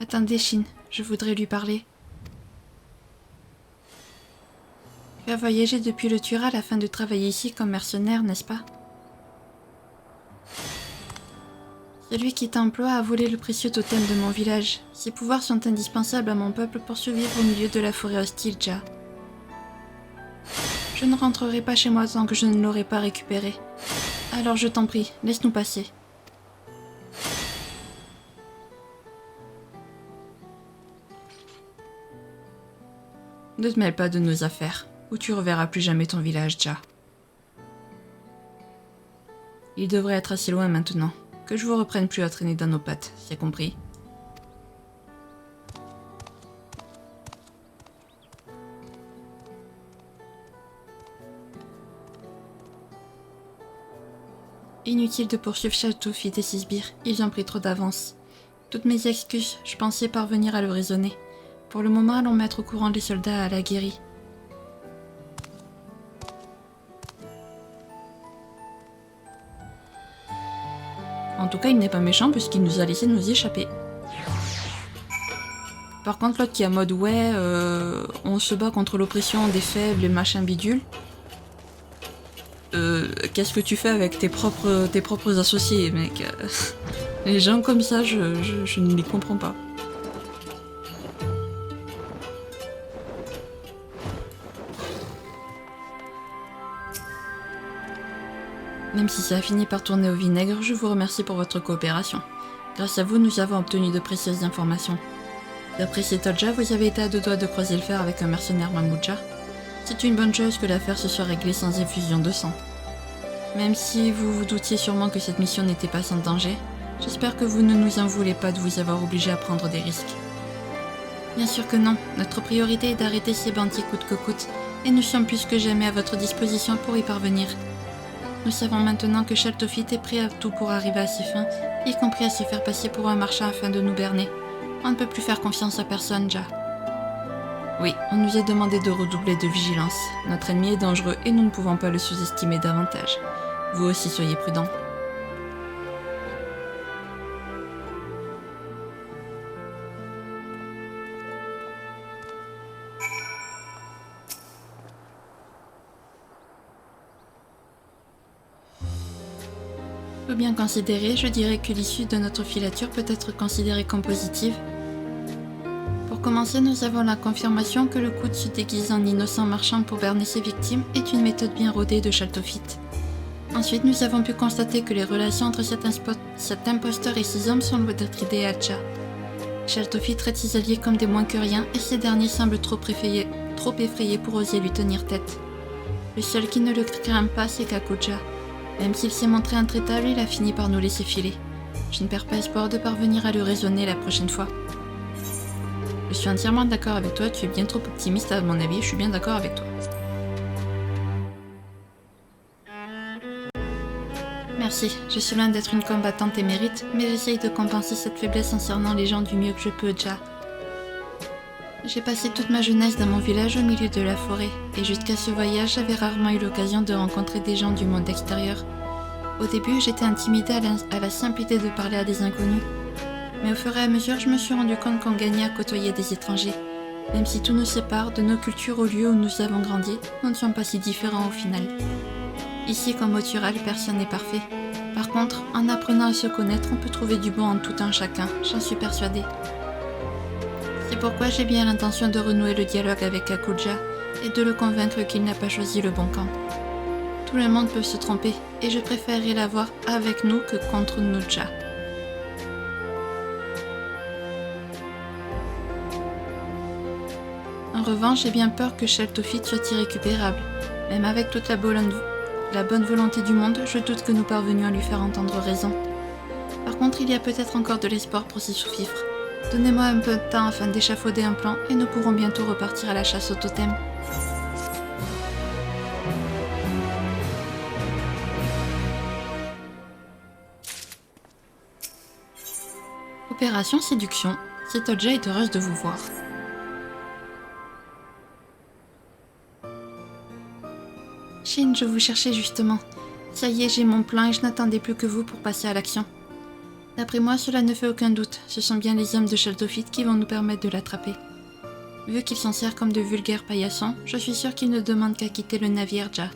Attendez, Shin, je voudrais lui parler. Tu as voyagé depuis le Tural afin de travailler ici comme mercenaire, n'est-ce pas? Celui qui t'emploie a volé le précieux totem de mon village. Ses pouvoirs sont indispensables à mon peuple pour survivre au milieu de la forêt hostile, Ja. Je ne rentrerai pas chez moi tant que je ne l'aurai pas récupéré. Alors je t'en prie, laisse-nous passer. Ne te mêle pas de nos affaires, ou tu reverras plus jamais ton village, Ja. Il devrait être assez loin maintenant. Que je vous reprenne plus à traîner dans nos pattes, c'est compris? Inutile de poursuivre Shaltofit et ses sbires, ils ont pris trop d'avance. Toutes mes excuses, je pensais parvenir à le raisonner. Pour le moment, allons mettre au courant les soldats à la guérie. En tout cas, il n'est pas méchant puisqu'il nous a laissé nous y échapper. Par contre, l'autre qui est en mode ouais, on se bat contre l'oppression des faibles et machin bidule. Qu'est-ce que tu fais avec tes propres associés, mec? Les gens comme ça, je ne les comprends pas. Même si ça a fini par tourner au vinaigre, je vous remercie pour votre coopération. Grâce à vous, nous avons obtenu de précieuses informations. D'après Setolja, vous avez été à deux doigts de croiser le fer avec un mercenaire Mamoudja. C'est une bonne chose que l'affaire se soit réglée sans effusion de sang. Même si vous vous doutiez sûrement que cette mission n'était pas sans danger, j'espère que vous ne nous en voulez pas de vous avoir obligés à prendre des risques. Bien sûr que non, notre priorité est d'arrêter ces bandits coûte que coûte, et nous sommes plus que jamais à votre disposition pour y parvenir. Nous savons maintenant que Sheltophit est prêt à tout pour arriver à ses fins, y compris à se faire passer pour un marchand afin de nous berner. On ne peut plus faire confiance à personne, Ja. Oui, on nous a demandé de redoubler de vigilance. Notre ennemi est dangereux et nous ne pouvons pas le sous-estimer davantage. Vous aussi soyez prudents. Tout bien considéré, je dirais que l'issue de notre filature peut être considérée comme positive. Pour commencer, nous avons la confirmation que le coup de se déguiser en innocent marchand pour berner ses victimes est une méthode bien rodée de Sheltophit. Ensuite, nous avons pu constater que les relations entre cet imposteur et ses hommes sont loin d'être idéales. Sheltophit traite ses alliés comme des moins que rien et ces derniers semblent trop effrayés pour oser lui tenir tête. Le seul qui ne le craint pas, c'est Kakuja. Même s'il s'est montré intraitable, il a fini par nous laisser filer. Je ne perds pas espoir de parvenir à le raisonner la prochaine fois. Je suis entièrement d'accord avec toi, tu es bien trop optimiste à mon avis, je suis bien d'accord avec toi. Merci, je suis loin d'être une combattante émérite, mais j'essaye de compenser cette faiblesse en cernant les gens du mieux que je peux, Ja. J'ai passé toute ma jeunesse dans mon village au milieu de la forêt, et jusqu'à ce voyage, j'avais rarement eu l'occasion de rencontrer des gens du monde extérieur. Au début, j'étais intimidée à la simple idée de parler à des inconnus. Mais au fur et à mesure, je me suis rendu compte qu'on gagnait à côtoyer des étrangers. Même si tout nous sépare de nos cultures au lieu où nous avons grandi, nous ne sommes pas si différents au final. Ici, comme au Tural, personne n'est parfait. Par contre, en apprenant à se connaître, on peut trouver du bon en tout un chacun, j'en suis persuadée. C'est pourquoi j'ai bien l'intention de renouer le dialogue avec Kakuja et de le convaincre qu'il n'a pas choisi le bon camp. Tout le monde peut se tromper, et je préférerais l'avoir avec nous que contre nous, Ja. En revanche, j'ai bien peur que Sheltophit soit irrécupérable. Même avec toute la bonne volonté du monde, je doute que nous parvenions à lui faire entendre raison. Par contre, il y a peut-être encore de l'espoir pour ces sous-fifres. Donnez-moi un peu de temps afin d'échafauder un plan et nous pourrons bientôt repartir à la chasse au totem. Opération séduction. Setolja est heureuse de vous voir. Shin, je vous cherchais justement. Ça y est, j'ai mon plan et je n'attendais plus que vous pour passer à l'action. D'après moi, cela ne fait aucun doute. Ce sont bien les hommes de Sheltophit qui vont nous permettre de l'attraper. Vu qu'ils s'en servent comme de vulgaires paillassons, je suis sûre qu'ils ne demandent qu'à quitter le navire, Ja.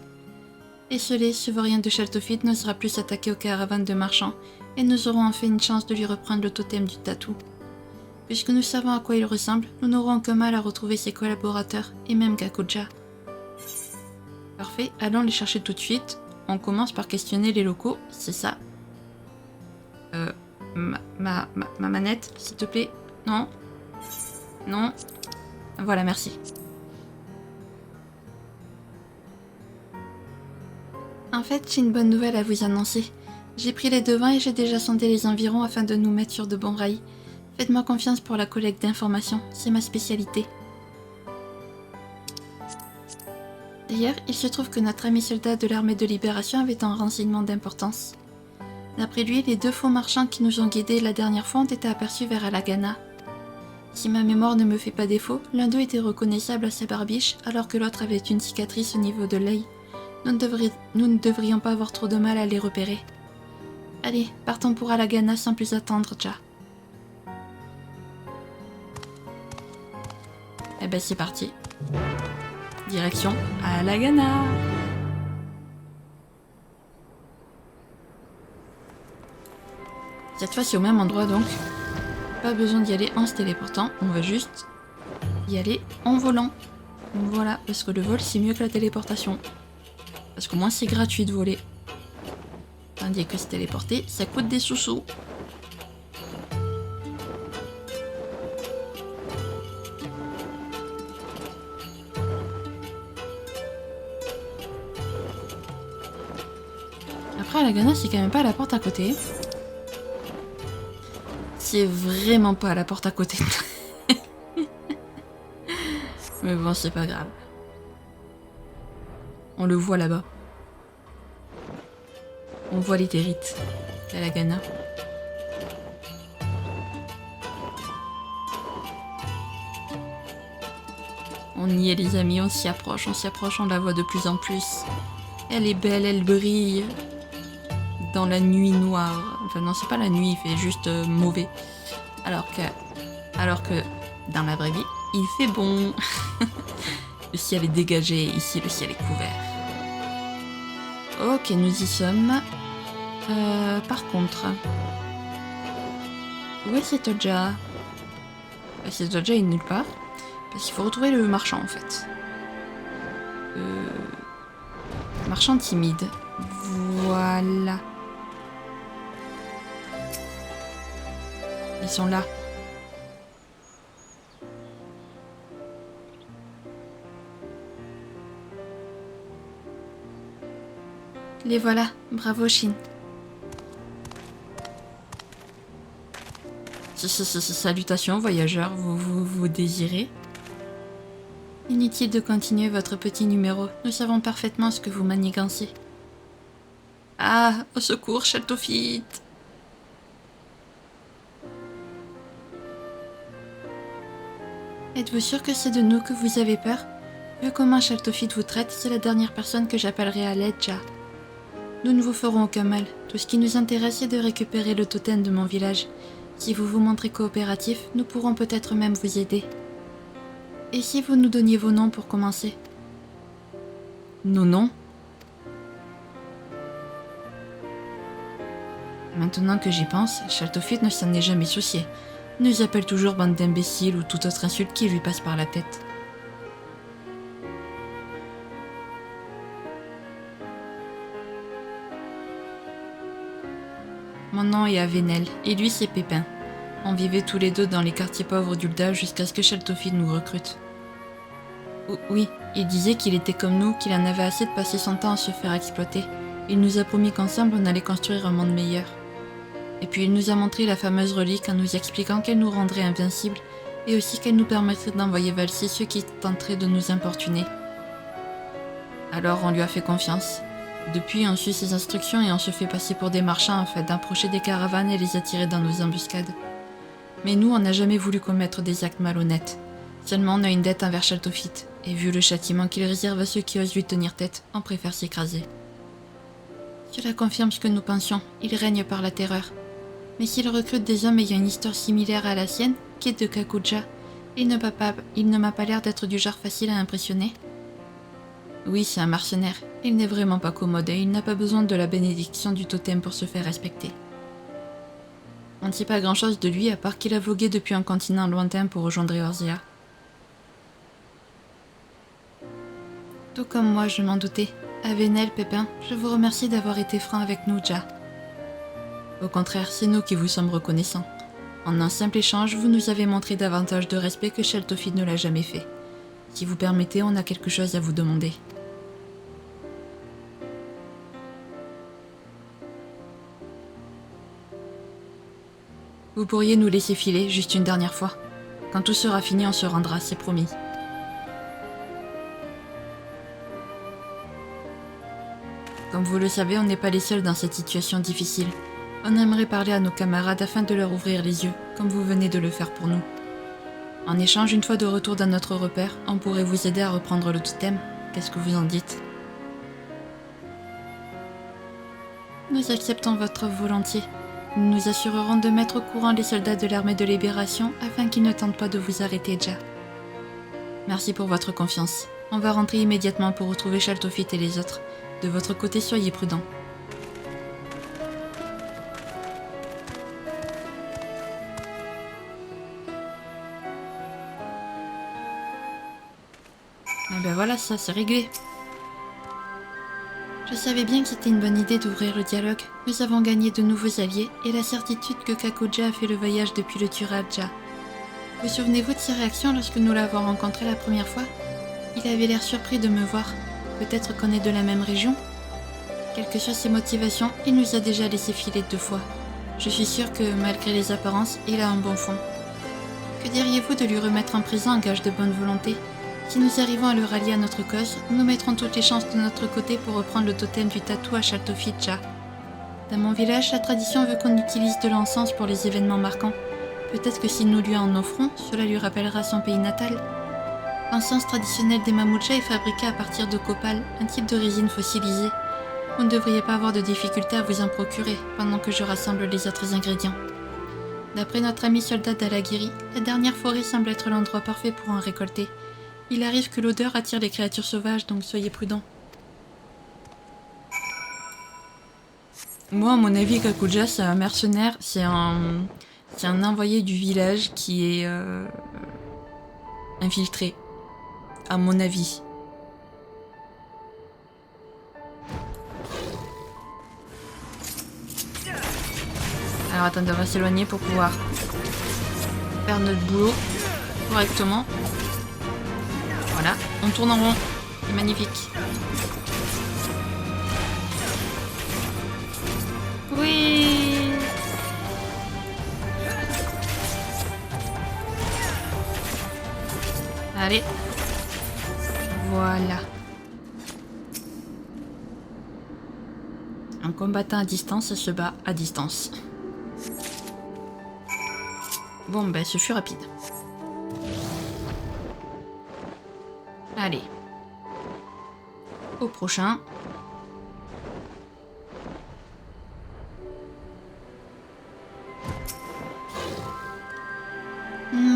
Esselé, ce vaurien de Sheltophit n'osera plus s'attaquer aux caravanes de marchands, et nous aurons enfin une chance de lui reprendre le totem du tatou. Puisque nous savons à quoi il ressemble, nous n'aurons aucun mal à retrouver ses collaborateurs, et même Kakuja. Parfait, allons les chercher tout de suite. On commence par questionner les locaux, c'est ça. Ma manette, s'il te plaît. Non. Non. Voilà, merci. En fait, j'ai une bonne nouvelle à vous annoncer. J'ai pris les devants et j'ai déjà sondé les environs afin de nous mettre sur de bons rails. Faites-moi confiance pour la collecte d'informations, c'est ma spécialité. D'ailleurs, il se trouve que notre ami soldat de l'armée de libération avait un renseignement d'importance. D'après lui, les deux faux marchands qui nous ont guidés la dernière fois ont été aperçus vers Alagana. Si ma mémoire ne me fait pas défaut, l'un d'eux était reconnaissable à sa barbiche, alors que l'autre avait une cicatrice au niveau de l'œil. Nous ne devrions pas avoir trop de mal à les repérer. Allez, partons pour Alagana sans plus attendre, Ja. Eh ben c'est parti. Direction Alagana. Cette fois c'est au même endroit donc. Pas besoin d'y aller en se téléportant, on va juste y aller en volant. Voilà, parce que le vol c'est mieux que la téléportation. Parce qu'au moins c'est gratuit de voler. Tandis que se téléporter, ça coûte des sous-sous. Après Alagana c'est quand même pas à la porte à côté. C'est vraiment pas à la porte à côté. Mais bon, c'est pas grave. On le voit là-bas. On voit les territes. Kalagana. On y est les amis, on s'y approche, on la voit de plus en plus. Elle est belle, elle brille. Dans la nuit noire. Enfin non, c'est pas la nuit, il fait juste mauvais. Alors que dans la vraie vie, il fait bon. Le ciel est dégagé, ici le ciel est couvert. Ok, nous y sommes. Par contre... Où est cet Oja? Cet Oja est nulle part. Parce qu'il faut retrouver le marchand en fait. Marchand timide. Voilà. Ils sont là. Les voilà. Bravo, Shin. Salutations, voyageurs. Vous désirez? Inutile de continuer votre petit numéro. Nous savons parfaitement ce que vous manigancez. Ah, au secours, Shaltofit. Êtes-vous sûr que c'est de nous que vous avez peur? Vu comment Shaltofit vous traite, c'est la dernière personne que j'appellerai à l'aide, Ja. Nous ne vous ferons aucun mal. Tout ce qui nous intéresse est de récupérer le totem de mon village. Si vous vous montrez coopératif, nous pourrons peut-être même vous aider. Et si vous nous donniez vos noms pour commencer? Nos noms? Maintenant que j'y pense, Shaltofit ne s'en est jamais soucié. Il nous appelle toujours bande d'imbéciles ou toute autre insulte qui lui passe par la tête. Mon nom est Avenel, et lui c'est Pépin. On vivait tous les deux dans les quartiers pauvres d'Ul'dah jusqu'à ce que Shaltofit nous recrute. Oui, il disait qu'il était comme nous, qu'il en avait assez de passer son temps à se faire exploiter. Il nous a promis qu'ensemble on allait construire un monde meilleur. Et puis il nous a montré la fameuse relique en nous expliquant qu'elle nous rendrait invincibles, et aussi qu'elle nous permettrait d'envoyer valser ceux qui tenteraient de nous importuner. Alors on lui a fait confiance. Depuis, on suit ses instructions et on se fait passer pour des marchands afin d'approcher des caravanes et les attirer dans nos embuscades. Mais nous, on n'a jamais voulu commettre des actes malhonnêtes. Seulement, on a une dette envers Shaltofit, et vu le châtiment qu'il réserve à ceux qui osent lui tenir tête, on préfère s'écraser. Cela confirme ce que nous pensions, il règne par la terreur. Mais s'il recrute des hommes ayant une histoire similaire à la sienne, qui est de Kakuja, il ne m'a pas l'air d'être du genre facile à impressionner. Oui, c'est un mercenaire. Il n'est vraiment pas commode et il n'a pas besoin de la bénédiction du totem pour se faire respecter. On ne sait pas grand-chose de lui à part qu'il a vogué depuis un continent lointain pour rejoindre Eorzea. Tout comme moi, je m'en doutais. Avenel, Pépin, je vous remercie d'avoir été franc avec nous, Ja. Au contraire, c'est nous qui vous sommes reconnaissants. En un simple échange, vous nous avez montré davantage de respect que Shaltofit ne l'a jamais fait. Si vous permettez, on a quelque chose à vous demander. Vous pourriez nous laisser filer, juste une dernière fois. Quand tout sera fini, on se rendra, c'est promis. Comme vous le savez, on n'est pas les seuls dans cette situation difficile. On aimerait parler à nos camarades afin de leur ouvrir les yeux, comme vous venez de le faire pour nous. En échange, une fois de retour dans notre repère, on pourrait vous aider à reprendre le totem. Qu'est-ce que vous en dites? Nous acceptons votre volontiers. Nous nous assurerons de mettre au courant les soldats de l'armée de libération afin qu'ils ne tentent pas de vous arrêter, Ja. Merci pour votre confiance. On va rentrer immédiatement pour retrouver Shaltofit et les autres. De votre côté, soyez prudents. Ah ben voilà, ça c'est réglé. Je savais bien que c'était une bonne idée d'ouvrir le dialogue. Nous avons gagné de nouveaux alliés et la certitude que Kakuja a fait le voyage depuis le Tural, Ja. Vous souvenez-vous de ses réactions lorsque nous l'avons rencontré la première fois? Il avait l'air surpris de me voir. Peut-être qu'on est de la même région? Quelles que soient ses motivations, il nous a déjà laissé filer 2 fois. Je suis sûre que, malgré les apparences, il a un bon fond. Que diriez-vous de lui remettre en prison en gage de bonne volonté? Si nous arrivons à le rallier à notre cause, nous mettrons toutes les chances de notre côté pour reprendre le totem du tatou à Shaltofit, Ja. Dans mon village, la tradition veut qu'on utilise de l'encens pour les événements marquants. Peut-être que si nous lui en offrons, cela lui rappellera son pays natal. L'encens traditionnel des Mamuja est fabriqué à partir de copal, un type de résine fossilisée. Vous ne devriez pas avoir de difficulté à vous en procurer, pendant que je rassemble les autres ingrédients. D'après notre ami soldat d'Alaguiri, la dernière forêt semble être l'endroit parfait pour en récolter. Il arrive que l'odeur attire les créatures sauvages, donc soyez prudents. Moi, à mon avis, Kakuja, c'est un mercenaire, c'est un envoyé du village qui est infiltré, à mon avis. Alors attendez, on va s'éloigner pour pouvoir faire notre boulot correctement. Voilà, on tourne en rond, c'est magnifique. Oui. Allez. Voilà. Un combattant à distance se bat à distance. Bon, ben, ce fut rapide. Allez. Au prochain.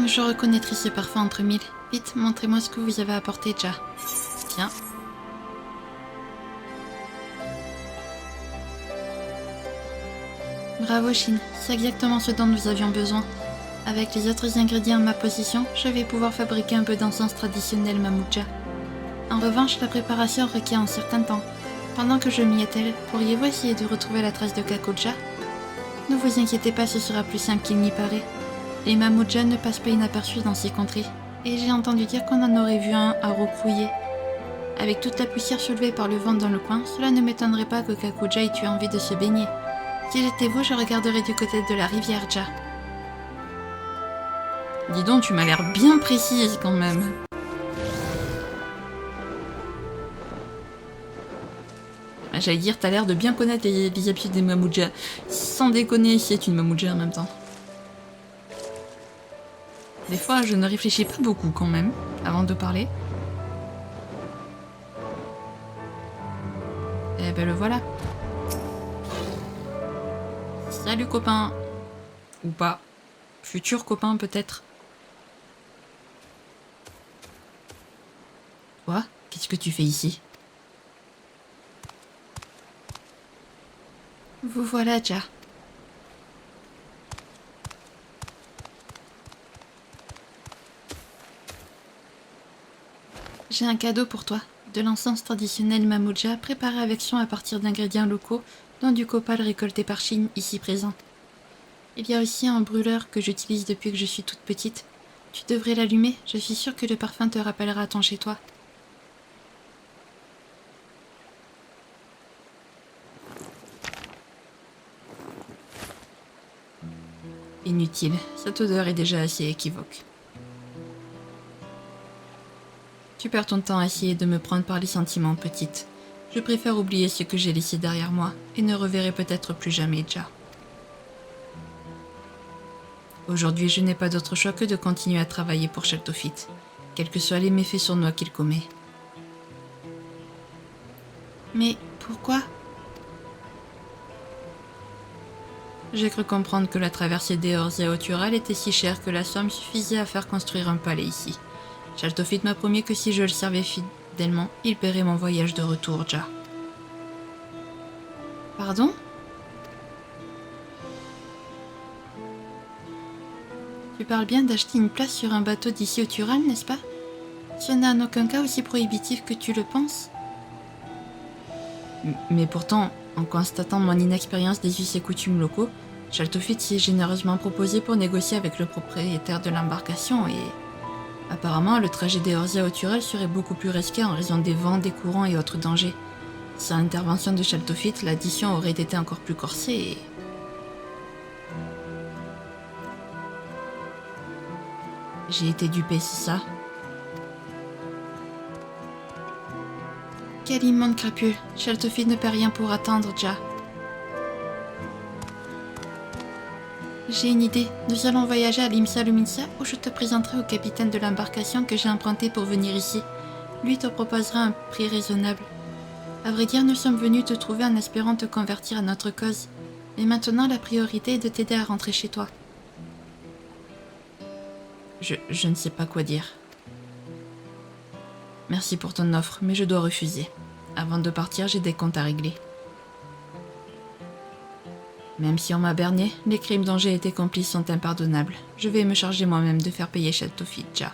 Je reconnaîtrai ce parfum entre mille. Vite, montrez-moi ce que vous avez apporté, Ja. Tiens. Bravo, Shin. C'est exactement ce dont nous avions besoin. Avec les autres ingrédients à ma possession, je vais pouvoir fabriquer un peu d'encens traditionnel Mamuja. En revanche, la préparation requiert un certain temps. Pendant que je m'y attelle, pourriez-vous essayer de retrouver la trace de Kakuja? Ne vous inquiétez pas, ce sera plus simple qu'il n'y paraît. Les Mamuja ne passent pas inaperçus dans ces contrées, et j'ai entendu dire qu'on en aurait vu un à Rokuye. Avec toute la poussière soulevée par le vent dans le coin, cela ne m'étonnerait pas que Kakuja ait eu envie de se baigner. Si j'étais vous, je regarderais du côté de la rivière Ja. Dis donc, tu m'as l'air bien précise quand même. J'allais dire, t'as l'air de bien connaître les habitudes des Mamuja. Sans déconner, c'est une Mamuja en même temps. Des fois, je ne réfléchis pas beaucoup quand même, avant de parler. Eh ben le voilà. Salut copain. Ou pas. Futur copain peut-être. Quoi? Qu'est-ce que tu fais ici? Vous voilà, Ja. J'ai un cadeau pour toi. De l'encens traditionnel Mamuja préparé avec soin à partir d'ingrédients locaux, dont du copal récolté par Shin, ici présent. Il y a aussi un brûleur que j'utilise depuis que je suis toute petite. Tu devrais l'allumer, je suis sûre que le parfum te rappellera ton chez toi. Inutile, cette odeur est déjà assez équivoque. Tu perds ton temps à essayer de me prendre par les sentiments, petite. Je préfère oublier ce que j'ai laissé derrière moi et ne reverrai peut-être plus jamais Ja. Aujourd'hui, je n'ai pas d'autre choix que de continuer à travailler pour Shaltofit, quels que soient les méfaits sournois qu'il commet. Mais pourquoi? J'ai cru comprendre que la traversée des Orzea Otural était si chère que la somme suffisait à faire construire un palais ici. Shaltofit m'a promis que si je le servais fidèlement, il paierait mon voyage de retour, Ja. Pardon? Tu parles bien d'acheter une place sur un bateau d'ici au Tural, n'est-ce pas? Ce n'est en aucun cas aussi prohibitif que tu le penses. Mais pourtant, en constatant mon inexpérience des us et coutumes locaux, Shaltofit s'y est généreusement proposé pour négocier avec le propriétaire de l'embarcation et... Apparemment, le trajet des Orzea au Tural serait beaucoup plus risqué en raison des vents, des courants et autres dangers. Sans l'intervention de Shaltofit, l'addition aurait été encore plus corsée et... J'ai été dupée, c'est ça? Quel immonde crapule. Shaltofit ne paie rien pour attendre, Ja. J'ai une idée. Nous allons voyager à l'Imsa Lumitia où je te présenterai au capitaine de l'embarcation que j'ai emprunté pour venir ici. Lui te proposera un prix raisonnable. À vrai dire, nous sommes venus te trouver en espérant te convertir à notre cause. Mais maintenant, la priorité est de t'aider à rentrer chez toi. Je ne sais pas quoi dire. Merci pour ton offre, mais je dois refuser. Avant de partir, j'ai des comptes à régler. Même si on m'a berné, les crimes dont j'ai été complice sont impardonnables. Je vais me charger moi-même de faire payer Shaltofitja.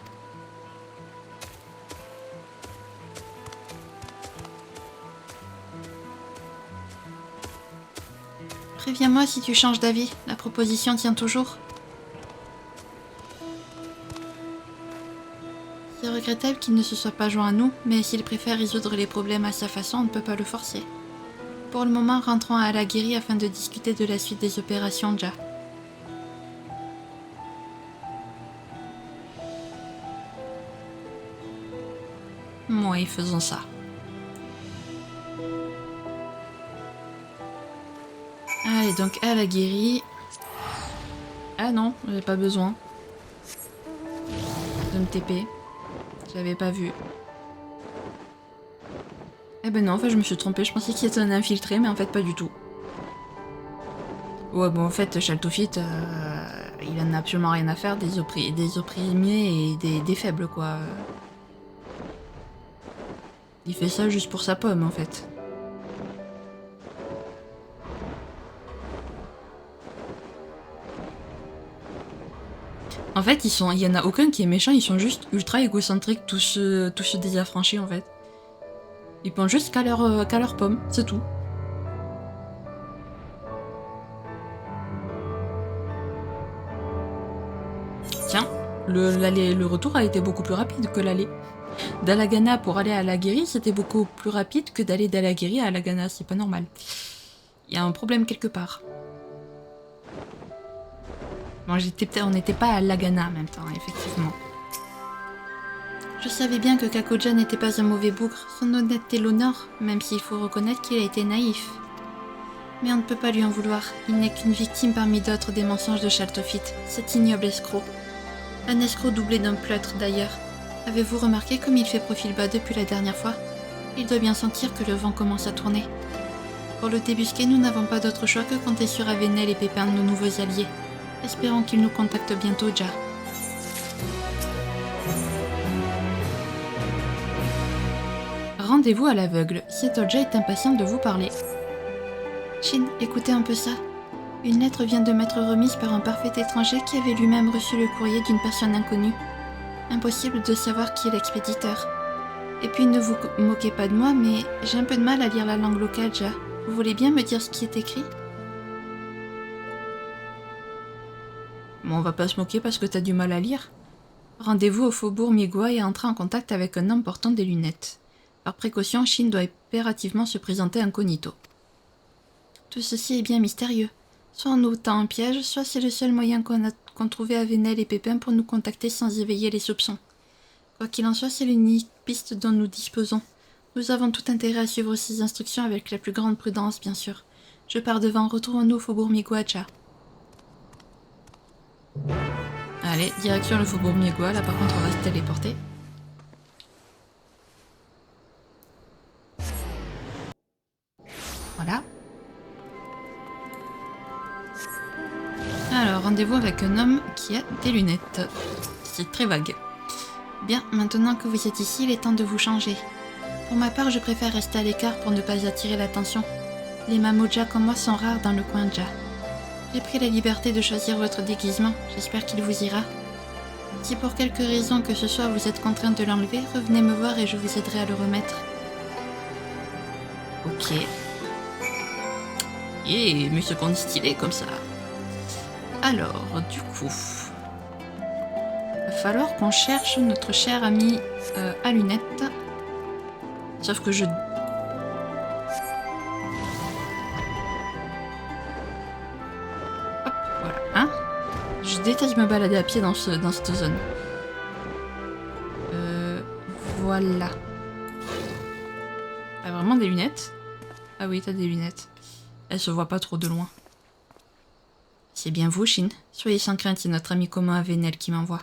Préviens-moi si tu changes d'avis. La proposition tient toujours. C'est regrettable qu'il ne se soit pas joint à nous, mais s'il préfère résoudre les problèmes à sa façon, on ne peut pas le forcer. Pour le moment, rentrons à Alaguiri afin de discuter de la suite des opérations, Ja. Oui, faisons ça. Allez, donc Alaguiri. Ah non, j'avais pas besoin de me TP. J'avais pas vu. Eh ben non, en fait, je me suis trompée. Je pensais qu'il était un infiltré, mais en fait, pas du tout. Ouais, bon, en fait, Shaltofit, il en a absolument rien à faire des opprimés et des faibles, quoi. Il fait ça juste pour sa pomme, en fait. En fait, il y en a aucun qui est méchant, ils sont juste ultra égocentriques, tous ceux des affranchis, en fait. Ils pensent juste qu'à leur pomme, c'est tout. Tiens, le retour a été beaucoup plus rapide que l'aller. D'Alagana pour aller à Alaguiri, c'était beaucoup plus rapide que d'aller d'Alaguiri à Alagana, c'est pas normal. Il y a un problème quelque part. Bon, on n'était pas à Lagana en même temps, effectivement. Je savais bien que Kakoja n'était pas un mauvais bougre, son honnêteté l'honore, même s'il faut reconnaître qu'il a été naïf. Mais on ne peut pas lui en vouloir, il n'est qu'une victime parmi d'autres des mensonges de Shaltofit, cet ignoble escroc. Un escroc doublé d'un pleutre d'ailleurs. Avez-vous remarqué comme il fait profil bas depuis la dernière fois? Il doit bien sentir que le vent commence à tourner. Pour le débusquer, nous n'avons pas d'autre choix que compter sur Avenel et Pépin, nos nouveaux alliés. Espérons qu'ils nous contactent bientôt, Ja. Rendez-vous à l'aveugle. Setolja est impatiente de vous parler. Shin, écoutez un peu ça. Une lettre vient de m'être remise par un parfait étranger qui avait lui-même reçu le courrier d'une personne inconnue. Impossible de savoir qui est l'expéditeur. Et puis ne vous moquez pas de moi, mais j'ai un peu de mal à lire la langue locale, Ja. Vous voulez bien me dire ce qui est écrit? Bon, on va pas se moquer parce que t'as du mal à lire. Rendez-vous au faubourg Miigwa et entrez en contact avec un homme portant des lunettes. Par précaution, Shin doit impérativement se présenter incognito. Tout ceci est bien mystérieux. Soit on nous tend un piège, soit c'est le seul moyen qu'ont trouvé Avenel et Pépin pour nous contacter sans éveiller les soupçons. Quoi qu'il en soit, c'est l'unique piste dont nous disposons. Nous avons tout intérêt à suivre ces instructions avec la plus grande prudence, bien sûr. Je pars devant, retrouvons-nous au faubourg Miigwa, Ja. Allez, direction le faubourg Miigwa, là par contre on va se téléporter. Voilà. Alors, rendez-vous avec un homme qui a des lunettes. C'est très vague. Bien, maintenant que vous êtes ici, il est temps de vous changer. Pour ma part, je préfère rester à l'écart pour ne pas attirer l'attention. Les Mamoja comme moi sont rares dans le coin Ja. J'ai pris la liberté de choisir votre déguisement, j'espère qu'il vous ira. Si pour quelque raison que ce soit vous êtes contrainte de l'enlever, revenez me voir et je vous aiderai à le remettre. Ok. Mais ce qu'on est stylé comme ça. Alors, du coup... va falloir qu'on cherche notre cher ami à lunettes. Sauf que je... Hop, voilà, hein. Je déteste me balader à pied dans cette zone. Voilà. T'as vraiment des lunettes? Ah oui, t'as des lunettes. Elles se voient pas trop de loin. C'est bien vous, Shin. Soyez sans crainte, c'est notre ami commun Avenel qui m'envoie.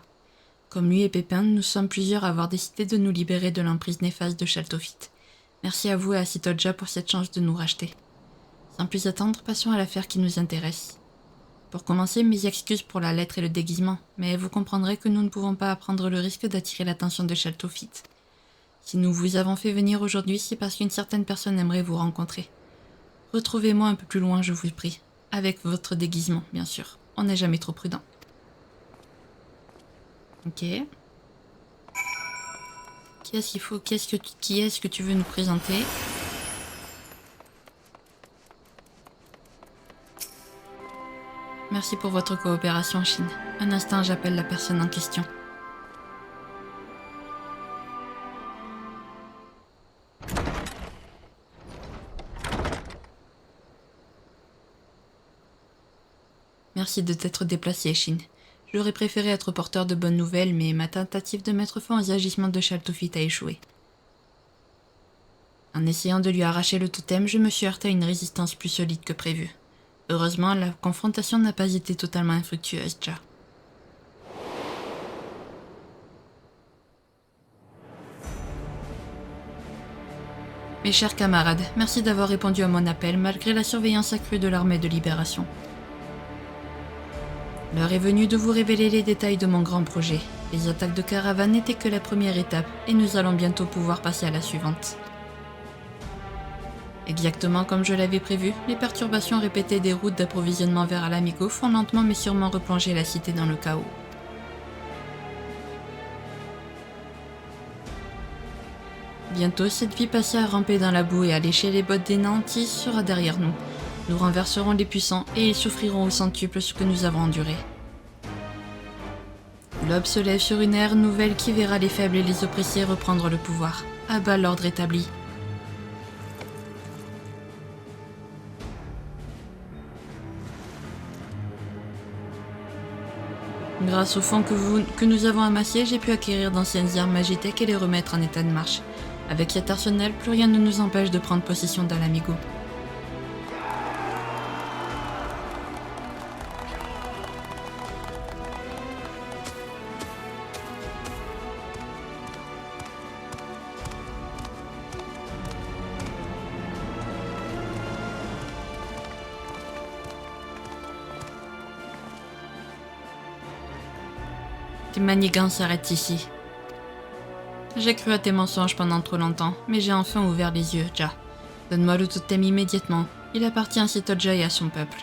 Comme lui et Pépin, nous sommes plusieurs à avoir décidé de nous libérer de l'emprise néfaste de Shaltofit. Merci à vous et à Sitodja pour cette chance de nous racheter. Sans plus attendre, passons à l'affaire qui nous intéresse. Pour commencer, mes excuses pour la lettre et le déguisement, mais vous comprendrez que nous ne pouvons pas prendre le risque d'attirer l'attention de Shaltofit. Si nous vous avons fait venir aujourd'hui, c'est parce qu'une certaine personne aimerait vous rencontrer. Retrouvez-moi un peu plus loin, je vous prie. Avec votre déguisement, bien sûr. On n'est jamais trop prudent. Ok. Qui est-ce que tu veux nous présenter? Merci pour votre coopération, Shin. Un instant, j'appelle la personne en question. Merci de t'être déplacé, Shin. J'aurais préféré être porteur de bonnes nouvelles, mais ma tentative de mettre fin aux agissements de Shaltofit a échoué. En essayant de lui arracher le totem, je me suis heurté à une résistance plus solide que prévu. Heureusement, la confrontation n'a pas été totalement infructueuse, Ja. Mes chers camarades, merci d'avoir répondu à mon appel malgré la surveillance accrue de l'armée de libération. L'heure est venue de vous révéler les détails de mon grand projet. Les attaques de caravanes n'étaient que la première étape et nous allons bientôt pouvoir passer à la suivante. Exactement comme je l'avais prévu, les perturbations répétées des routes d'approvisionnement vers Alamigo font lentement mais sûrement replonger la cité dans le chaos. Bientôt, cette vie passée à ramper dans la boue et à lécher les bottes des nantis sera derrière nous. Nous renverserons les puissants et ils souffriront au centuple ce que nous avons enduré. L'aube se lève sur une ère nouvelle qui verra les faibles et les oppressés reprendre le pouvoir. À bas l'ordre établi. Grâce aux fonds que nous avons amassés, j'ai pu acquérir d'anciennes armes Magitech et les remettre en état de marche. Avec cet arsenal, plus rien ne nous empêche de prendre possession d'Alamigo. Tes manigances s'arrêtent ici. J'ai cru à tes mensonges pendant trop longtemps, mais j'ai enfin ouvert les yeux, Ja. Donne-moi le totem immédiatement. Il appartient à Sitodja et à son peuple.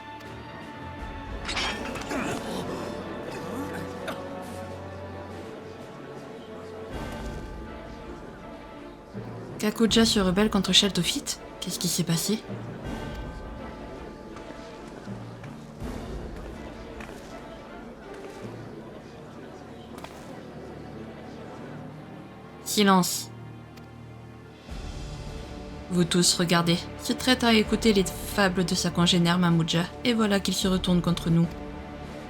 Kakuja se rebelle contre Shaltofit? Qu'est-ce qui s'est passé? Silence. Vous tous, regardez. Se traite à écouter les fables de sa congénère Mamuja, et voilà qu'il se retourne contre nous.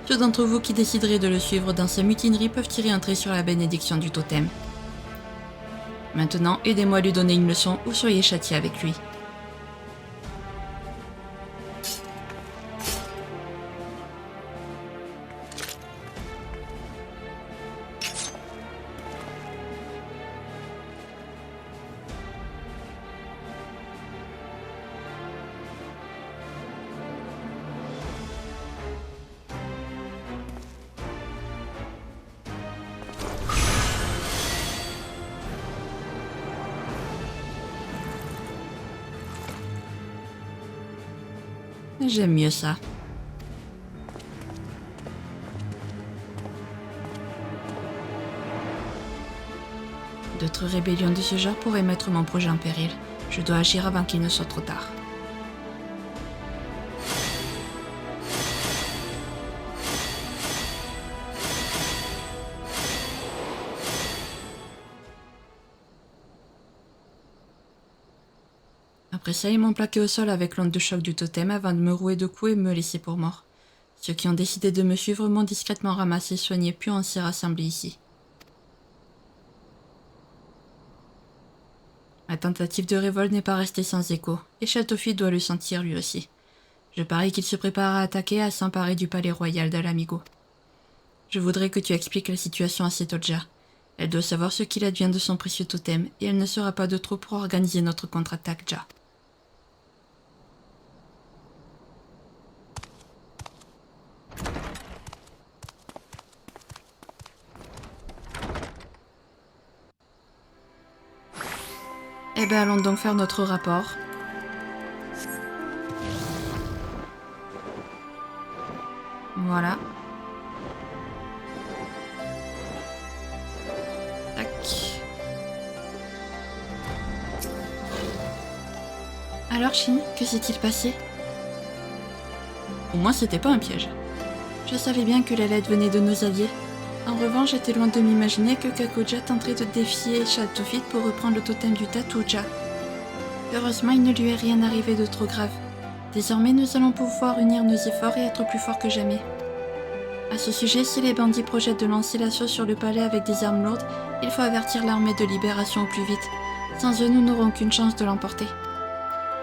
Ceux d'entre vous qui décideraient de le suivre dans sa mutinerie peuvent tirer un trait sur la bénédiction du totem. Maintenant, aidez-moi à lui donner une leçon ou soyez châtiés avec lui. J'aime mieux ça. D'autres rébellions de ce genre pourraient mettre mon projet en péril. Je dois agir avant qu'il ne soit trop tard. Après ça, ils m'ont plaqué au sol avec l'onde de choc du totem avant de me rouer de coups et me laisser pour mort. Ceux qui ont décidé de me suivre m'ont discrètement ramassé, soigné, puis on s'est rassemblés ici. Ma tentative de révolte n'est pas restée sans écho, et Shaltofit doit le sentir lui aussi. Je parie qu'il se prépare à attaquer à s'emparer du palais royal d'Alamigo. Je voudrais que tu expliques la situation à Setolja. Elle doit savoir ce qu'il advient de son précieux totem, et elle ne sera pas de trop pour organiser notre contre-attaque, Ja. Eh ben, allons donc faire notre rapport. Voilà. Tac. Alors, Shin, que s'est-il passé? Au moins, c'était pas un piège. Je savais bien que la lettre venait de nos alliés. En revanche, j'étais loin de m'imaginer que Kakuja tenterait de défier Shaltofit pour reprendre le totem du Tatuja. Heureusement, il ne lui est rien arrivé de trop grave. Désormais, nous allons pouvoir unir nos efforts et être plus forts que jamais. À ce sujet, si les bandits projettent de lancer l'assaut sur le palais avec des armes lourdes, il faut avertir l'armée de libération au plus vite. Sans eux, nous n'aurons aucune chance de l'emporter.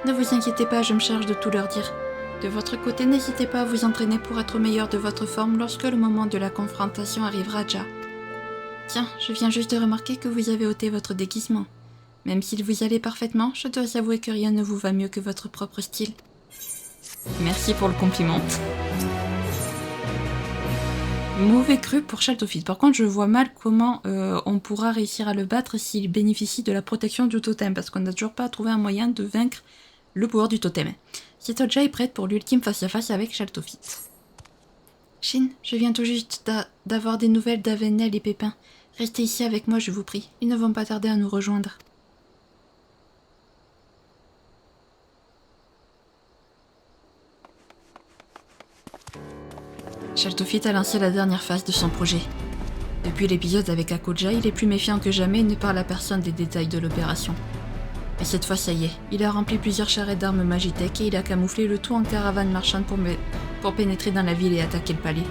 Ne vous inquiétez pas, je me charge de tout leur dire. De votre côté, n'hésitez pas à vous entraîner pour être au meilleur de votre forme lorsque le moment de la confrontation arrivera, Ja. Tiens, je viens juste de remarquer que vous avez ôté votre déguisement. Même s'il vous allait parfaitement, je dois avouer que rien ne vous va mieux que votre propre style. Merci pour le compliment. Mauvais cru pour Shaltofit. Par contre, je vois mal comment on pourra réussir à le battre s'il bénéficie de la protection du totem, parce qu'on n'a toujours pas trouvé un moyen de vaincre le pouvoir du totem. Setolja est prête pour l'ultime face-à-face avec Shaltofit. Shin, je viens tout juste d'avoir des nouvelles d'Avenel et Pépin. Restez ici avec moi, je vous prie. Ils ne vont pas tarder à nous rejoindre. Shaltofit a lancé la dernière phase de son projet. Depuis l'épisode avec Hakuja, il est plus méfiant que jamais et ne parle à personne des détails de l'opération. Mais cette fois, ça y est, il a rempli plusieurs charrettes d'armes Magitech et il a camouflé le tout en caravane marchande pour pénétrer dans la ville et attaquer le palais.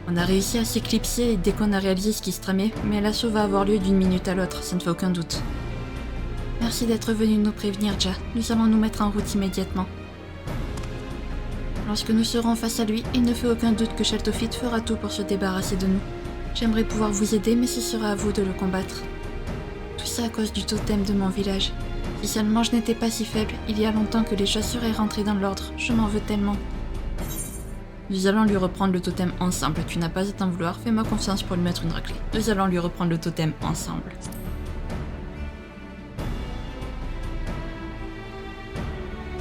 On a réussi à s'éclipser dès qu'on a réalisé ce qui se tramait, mais l'assaut va avoir lieu d'une minute à l'autre, ça ne fait aucun doute. Merci d'être venu nous prévenir, Ja. Nous allons nous mettre en route immédiatement. Lorsque nous serons face à lui, il ne fait aucun doute que Shaltofit fera tout pour se débarrasser de nous. J'aimerais pouvoir vous aider, mais ce sera à vous de le combattre. Tout ça à cause du totem de mon village. Si seulement je n'étais pas si faible, il y a longtemps que les choses seraient rentrées dans l'ordre. Je m'en veux tellement. Nous allons lui reprendre le totem ensemble. Tu n'as pas à t'en vouloir, fais-moi confiance pour lui mettre une raclée. Nous allons lui reprendre le totem ensemble.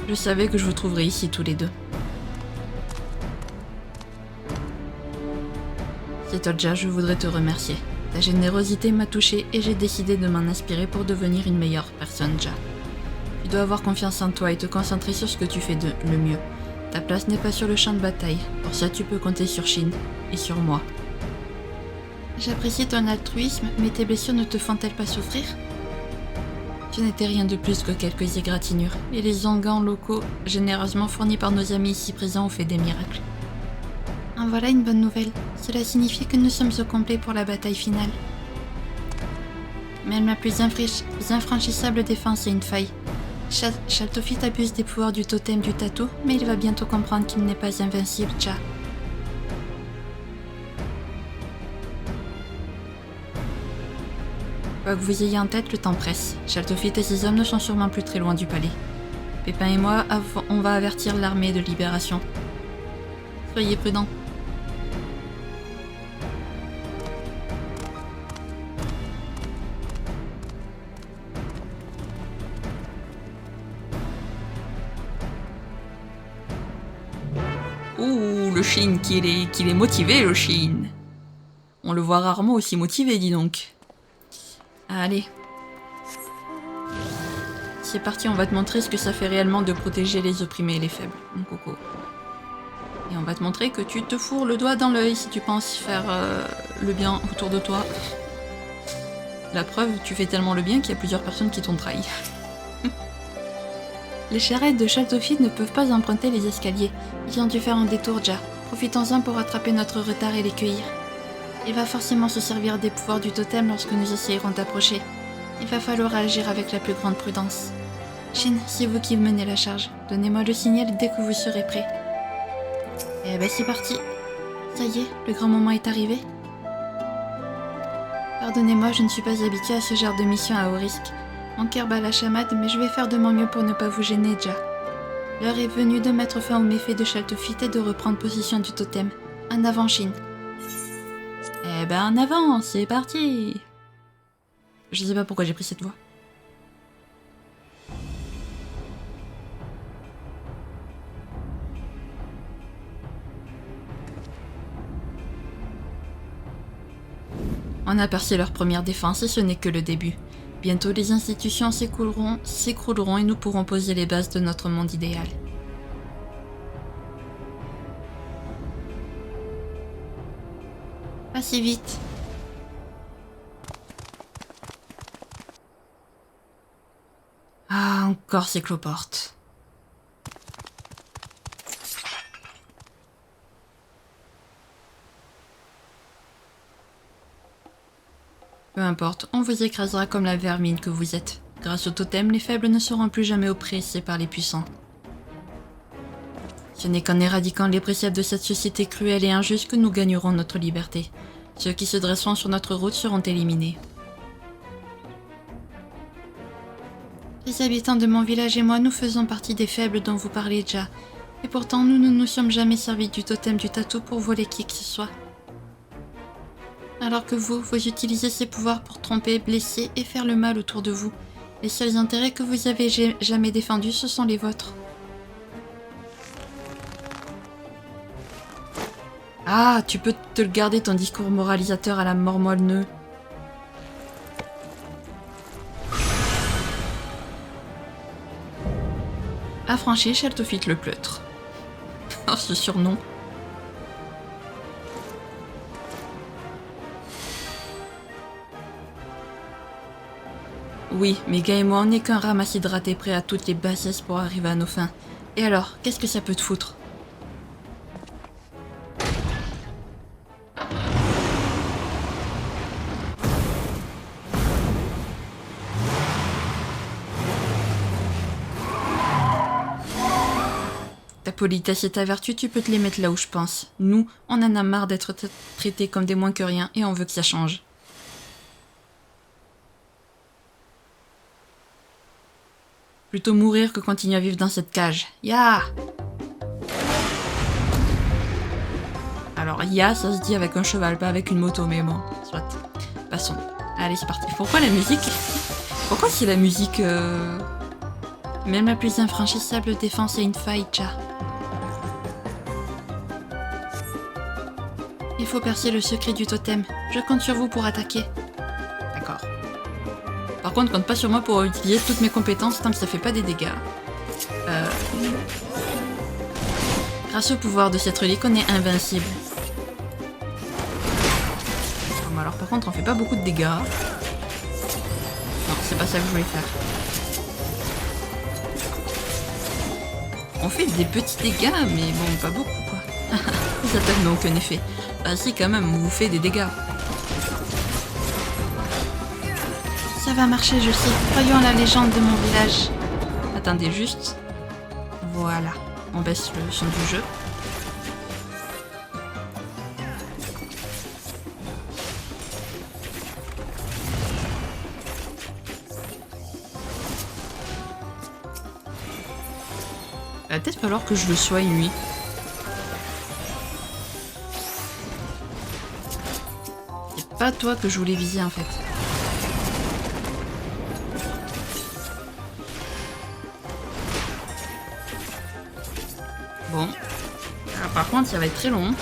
Je savais que je vous trouverais ici tous les deux. Setolja, je voudrais te remercier. Ta générosité m'a touchée et j'ai décidé de m'en inspirer pour devenir une meilleure personne, Ja. Tu dois avoir confiance en toi et te concentrer sur ce que tu fais de le mieux. Ta place n'est pas sur le champ de bataille. Pour ça, tu peux compter sur Shin et sur moi. J'apprécie ton altruisme, mais tes blessures ne te font-elles pas souffrir? Ce n'était rien de plus que quelques égratignures, et les onguents locaux, généreusement fournis par nos amis ici présents, ont fait des miracles. En voilà une bonne nouvelle. Cela signifie que nous sommes au complet pour la bataille finale. Même la plus infranchissable défense est une faille. Shaltofit abuse des pouvoirs du totem du tatou, mais il va bientôt comprendre qu'il n'est pas invincible, Ja. Quoi que vous ayez en tête, le temps presse. Shaltofit et ses hommes ne sont sûrement plus très loin du palais. Pépin et moi, on va avertir l'armée de libération. Soyez prudents. Ouh, le Shin, qu'il est motivé, le Shin. On le voit rarement aussi motivé, dis donc. Allez. C'est parti, on va te montrer ce que ça fait réellement de protéger les opprimés et les faibles, mon coco. Et on va te montrer que tu te fourres le doigt dans l'œil si tu penses faire le bien autour de toi. La preuve, tu fais tellement le bien qu'il y a plusieurs personnes qui t'ont trahi. Les charrettes de Shaltofit ne peuvent pas emprunter les escaliers. Ils ont dû faire un détour, Ja. Profitons-en pour rattraper notre retard et les cueillir. Il va forcément se servir des pouvoirs du totem lorsque nous essayerons d'approcher. Il va falloir agir avec la plus grande prudence. Shin, c'est vous qui menez la charge. Donnez-moi le signal dès que vous serez prêt. Eh ben c'est parti. Ça y est, le grand moment est arrivé. Pardonnez-moi, je ne suis pas habituée à ce genre de mission à haut risque. Mon cœur bat la chamade, mais je vais faire de mon mieux pour ne pas vous gêner, Ja. L'heure est venue de mettre fin aux méfaits de Shaltofit et de reprendre possession du totem. En avant, Shin. Eh ben en avant, c'est parti. Je sais pas pourquoi j'ai pris cette voix. On a percé leur première défense et ce n'est que le début. Bientôt les institutions s'écrouleront et nous pourrons poser les bases de notre monde idéal. Pas si vite. Ah, encore ces cloportes. Peu importe, on vous écrasera comme la vermine que vous êtes. Grâce au totem, les faibles ne seront plus jamais oppressés par les puissants. Ce n'est qu'en éradiquant les préceptes de cette société cruelle et injuste que nous gagnerons notre liberté. Ceux qui se dresseront sur notre route seront éliminés. Les habitants de mon village et moi, nous faisons partie des faibles dont vous parlez déjà. Et pourtant, nous ne nous sommes jamais servis du totem du tatou pour voler qui que ce soit. Alors que vous utilisez ces pouvoirs pour tromper, blesser et faire le mal autour de vous. Les seuls intérêts que vous avez jamais défendus, ce sont les vôtres. Ah, tu peux te le garder ton discours moralisateur à la mormolle-nœud. Affranchi, Shaltofit le pleutre. Oh, ce surnom. Oui, mais Guy et moi, on n'est qu'un ramassis de ratés prêt à toutes les bassesses pour arriver à nos fins. Et alors, qu'est-ce que ça peut te foutre? Ta politesse et ta vertu, tu peux te les mettre là où je pense. Nous, on en a marre d'être traités comme des moins que rien et on veut que ça change. Plutôt mourir que continuer à vivre dans cette cage. Ya! Alors, ya, ça se dit avec un cheval, pas avec une moto, mais bon, soit. Passons. Allez, c'est parti. Pourquoi la musique? Pourquoi c'est la musique Même la plus infranchissable défense a une faille, Ja. Il faut percer le secret du totem. Je compte sur vous pour attaquer. D'accord. Par contre, compte pas sur moi pour utiliser toutes mes compétences tant que ça fait pas des dégâts. Grâce au pouvoir de cette relique, on est invincible. Bon, alors par contre, on fait pas beaucoup de dégâts. Non, c'est pas ça que je voulais faire. On fait des petits dégâts, mais bon, pas beaucoup, quoi. Les attaques n'ont aucun effet. Bah si, quand même, on vous fait des dégâts. Ça va marcher, je sais. Croyons à la légende de mon village. Attendez juste. Voilà. On baisse le son du jeu. Va peut-être falloir que je le soigne, lui. C'est pas toi que je voulais viser, en fait. Bon. Alors, par contre, ça va être très long.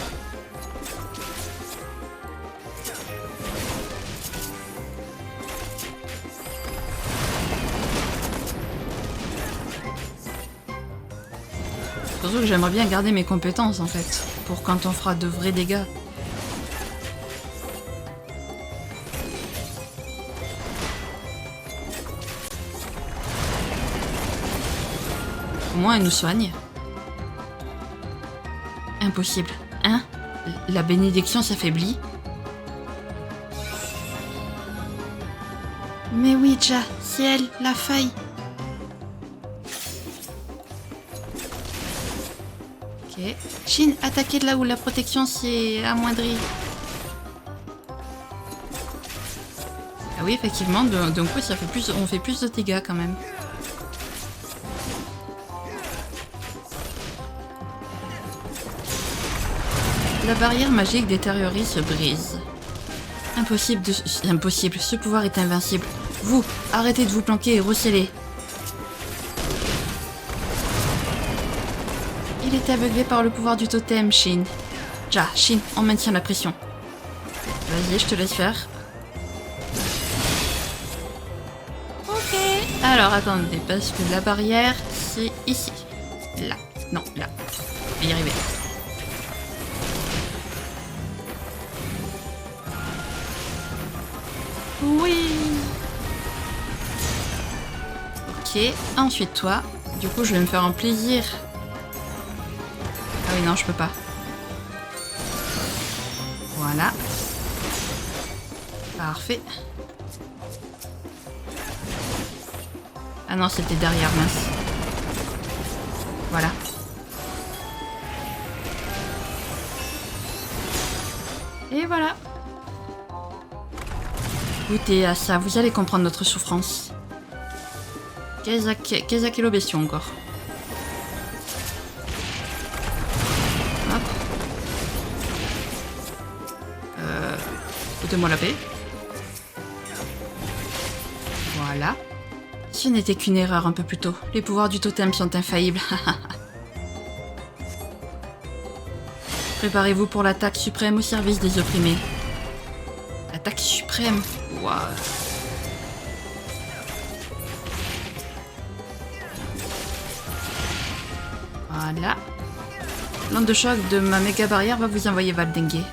Surtout que j'aimerais bien garder mes compétences, en fait. Pour quand on fera de vrais dégâts. Au moins, elle nous soigne. Impossible. Hein? La bénédiction s'affaiblit. Mais oui, Ja, c'est elle, la faille. Ok. Shin, attaquez de là où la protection s'est amoindrie. Ah oui, effectivement, d'un coup, ça fait plus, on fait plus de dégâts quand même. La barrière magique des Terroris se brise. Impossible, ce pouvoir est invincible. Vous, arrêtez de vous planquer et recellez. Il est aveuglé par le pouvoir du totem, Shin. Shin, on maintient la pression. Vas-y, je te laisse faire. Ok. Alors, attendez, parce que la barrière, c'est ici. Là. Non, là. Je vais y arriver. Oui. Ok, ensuite toi. Du coup, je vais me faire un plaisir. Ah oui, non, je peux pas. Voilà. Parfait. Ah non, c'était derrière, mince. Voilà. Et voilà. Goûtez à ça, vous allez comprendre notre souffrance. Kezakelo bestion encore. Hop. Foutez-moi la paix. Voilà. Ce n'était qu'une erreur un peu plus tôt. Les pouvoirs du totem sont infaillibles. Préparez-vous pour l'attaque suprême au service des opprimés. L'attaque suprême. Waouh. Voilà. L'onde de choc de ma méga barrière va vous envoyer Valdengue.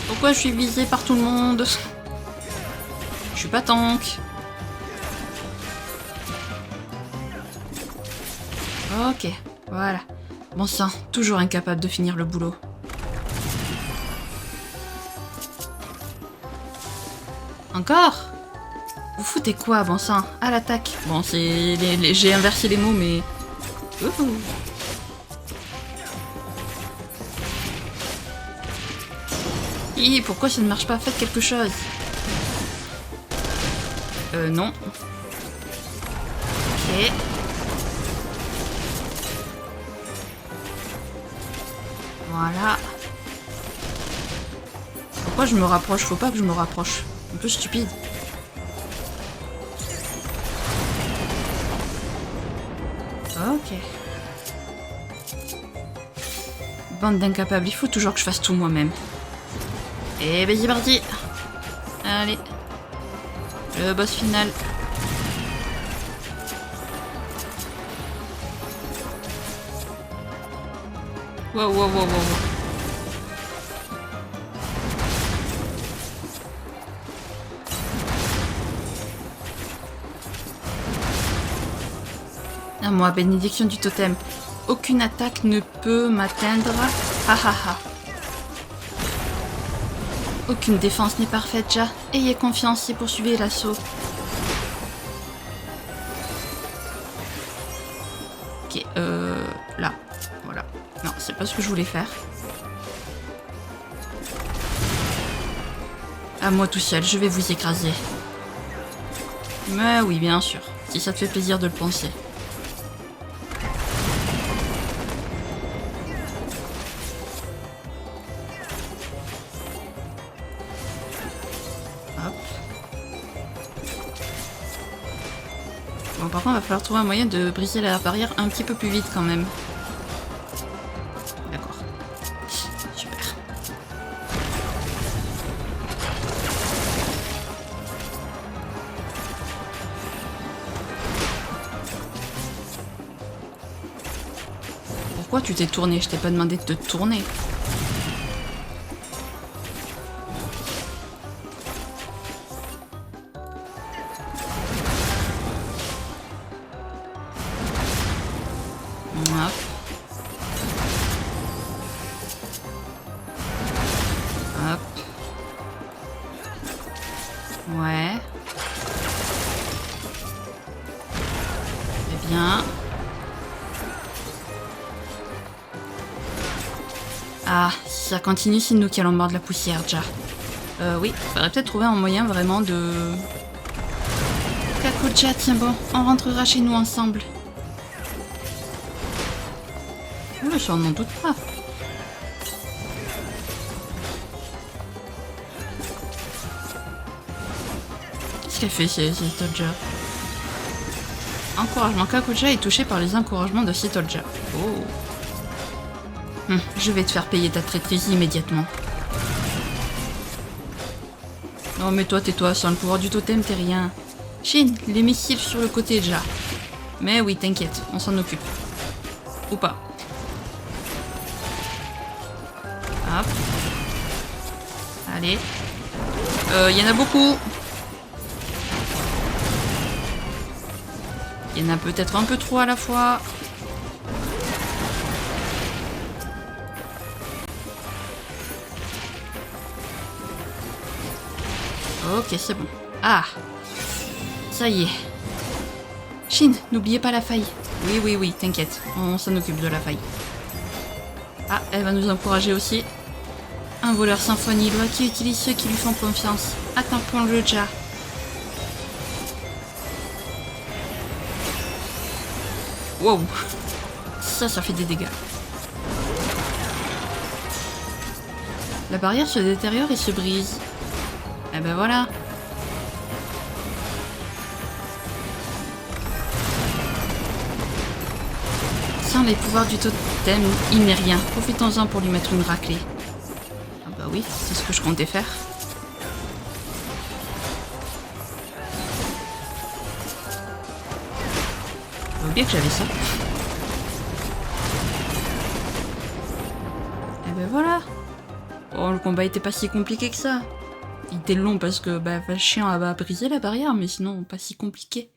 Pourquoi je suis visée par tout le monde? Je suis pas tank. Ok, voilà. Bon sang, toujours incapable de finir le boulot. Encore? Vous foutez quoi, bon sang? À l'attaque. Bon, c'est... J'ai inversé les mots, mais... Ouhou. Pourquoi ça ne marche pas? Faites quelque chose. Non. Ok. Voilà. Pourquoi je me rapproche? Faut pas que je me rapproche. Un peu stupide. Ok. Bande d'incapables, il faut toujours que je fasse tout moi-même. Et ben c'est parti. Allez. Le boss final. Wow, wow, wow, wow, wow. À moi, bénédiction du totem. Aucune attaque ne peut m'atteindre. Ha ha ha. Aucune défense n'est parfaite, Ja. Ayez confiance et poursuivez l'assaut. Ok, là. Voilà. Non, c'est pas ce que je voulais faire. À moi tout seul, je vais vous écraser. Mais oui, bien sûr. Si ça te fait plaisir de le penser. Bon, par contre, il va falloir trouver un moyen de briser la barrière un petit peu plus vite quand même. D'accord. Super. Pourquoi tu t'es tourné? Je t'ai pas demandé de te tourner. Hop. Hop. Ouais. Très bien. Ah, si ça continue, c'est nous qui allons mordre la poussière, déjà. Oui, faudrait peut-être trouver un moyen vraiment de... Kakoja, tiens bon, on rentrera chez nous ensemble. Oh, ça, on n'en doute pas. Qu'est-ce qu'elle fait, Sitolja? Encouragement. Kakoja est touché par les encouragements de Sitolja. Oh. Je vais te faire payer ta traîtrise immédiatement. Non mais toi, tais-toi, sans le pouvoir du totem, t'es rien. Shin, les missiles sur le côté déjà. Mais oui, t'inquiète, on s'en occupe. Ou pas. Hop. Allez. Y en a beaucoup. Il y en a peut-être un peu trop à la fois. Ok, c'est bon. Ah, ça y est. Shin, n'oubliez pas la faille. Oui, t'inquiète. On s'en occupe de la faille. Ah, elle va nous encourager aussi. Un voleur symphonie, loi qui utilise ceux qui lui font confiance. Attends-le déjà. Wow. Ça fait des dégâts. La barrière se détériore et se brise. Eh ben voilà. Sans les pouvoirs du totem, il n'est rien. Profitons-en pour lui mettre une raclée. Ah bah oui, c'est ce que je comptais faire. J'ai oublié que j'avais ça. Et ben voilà. Oh, le combat était pas si compliqué que ça. Il était long parce que le chien a brisé la barrière, mais sinon pas si compliqué.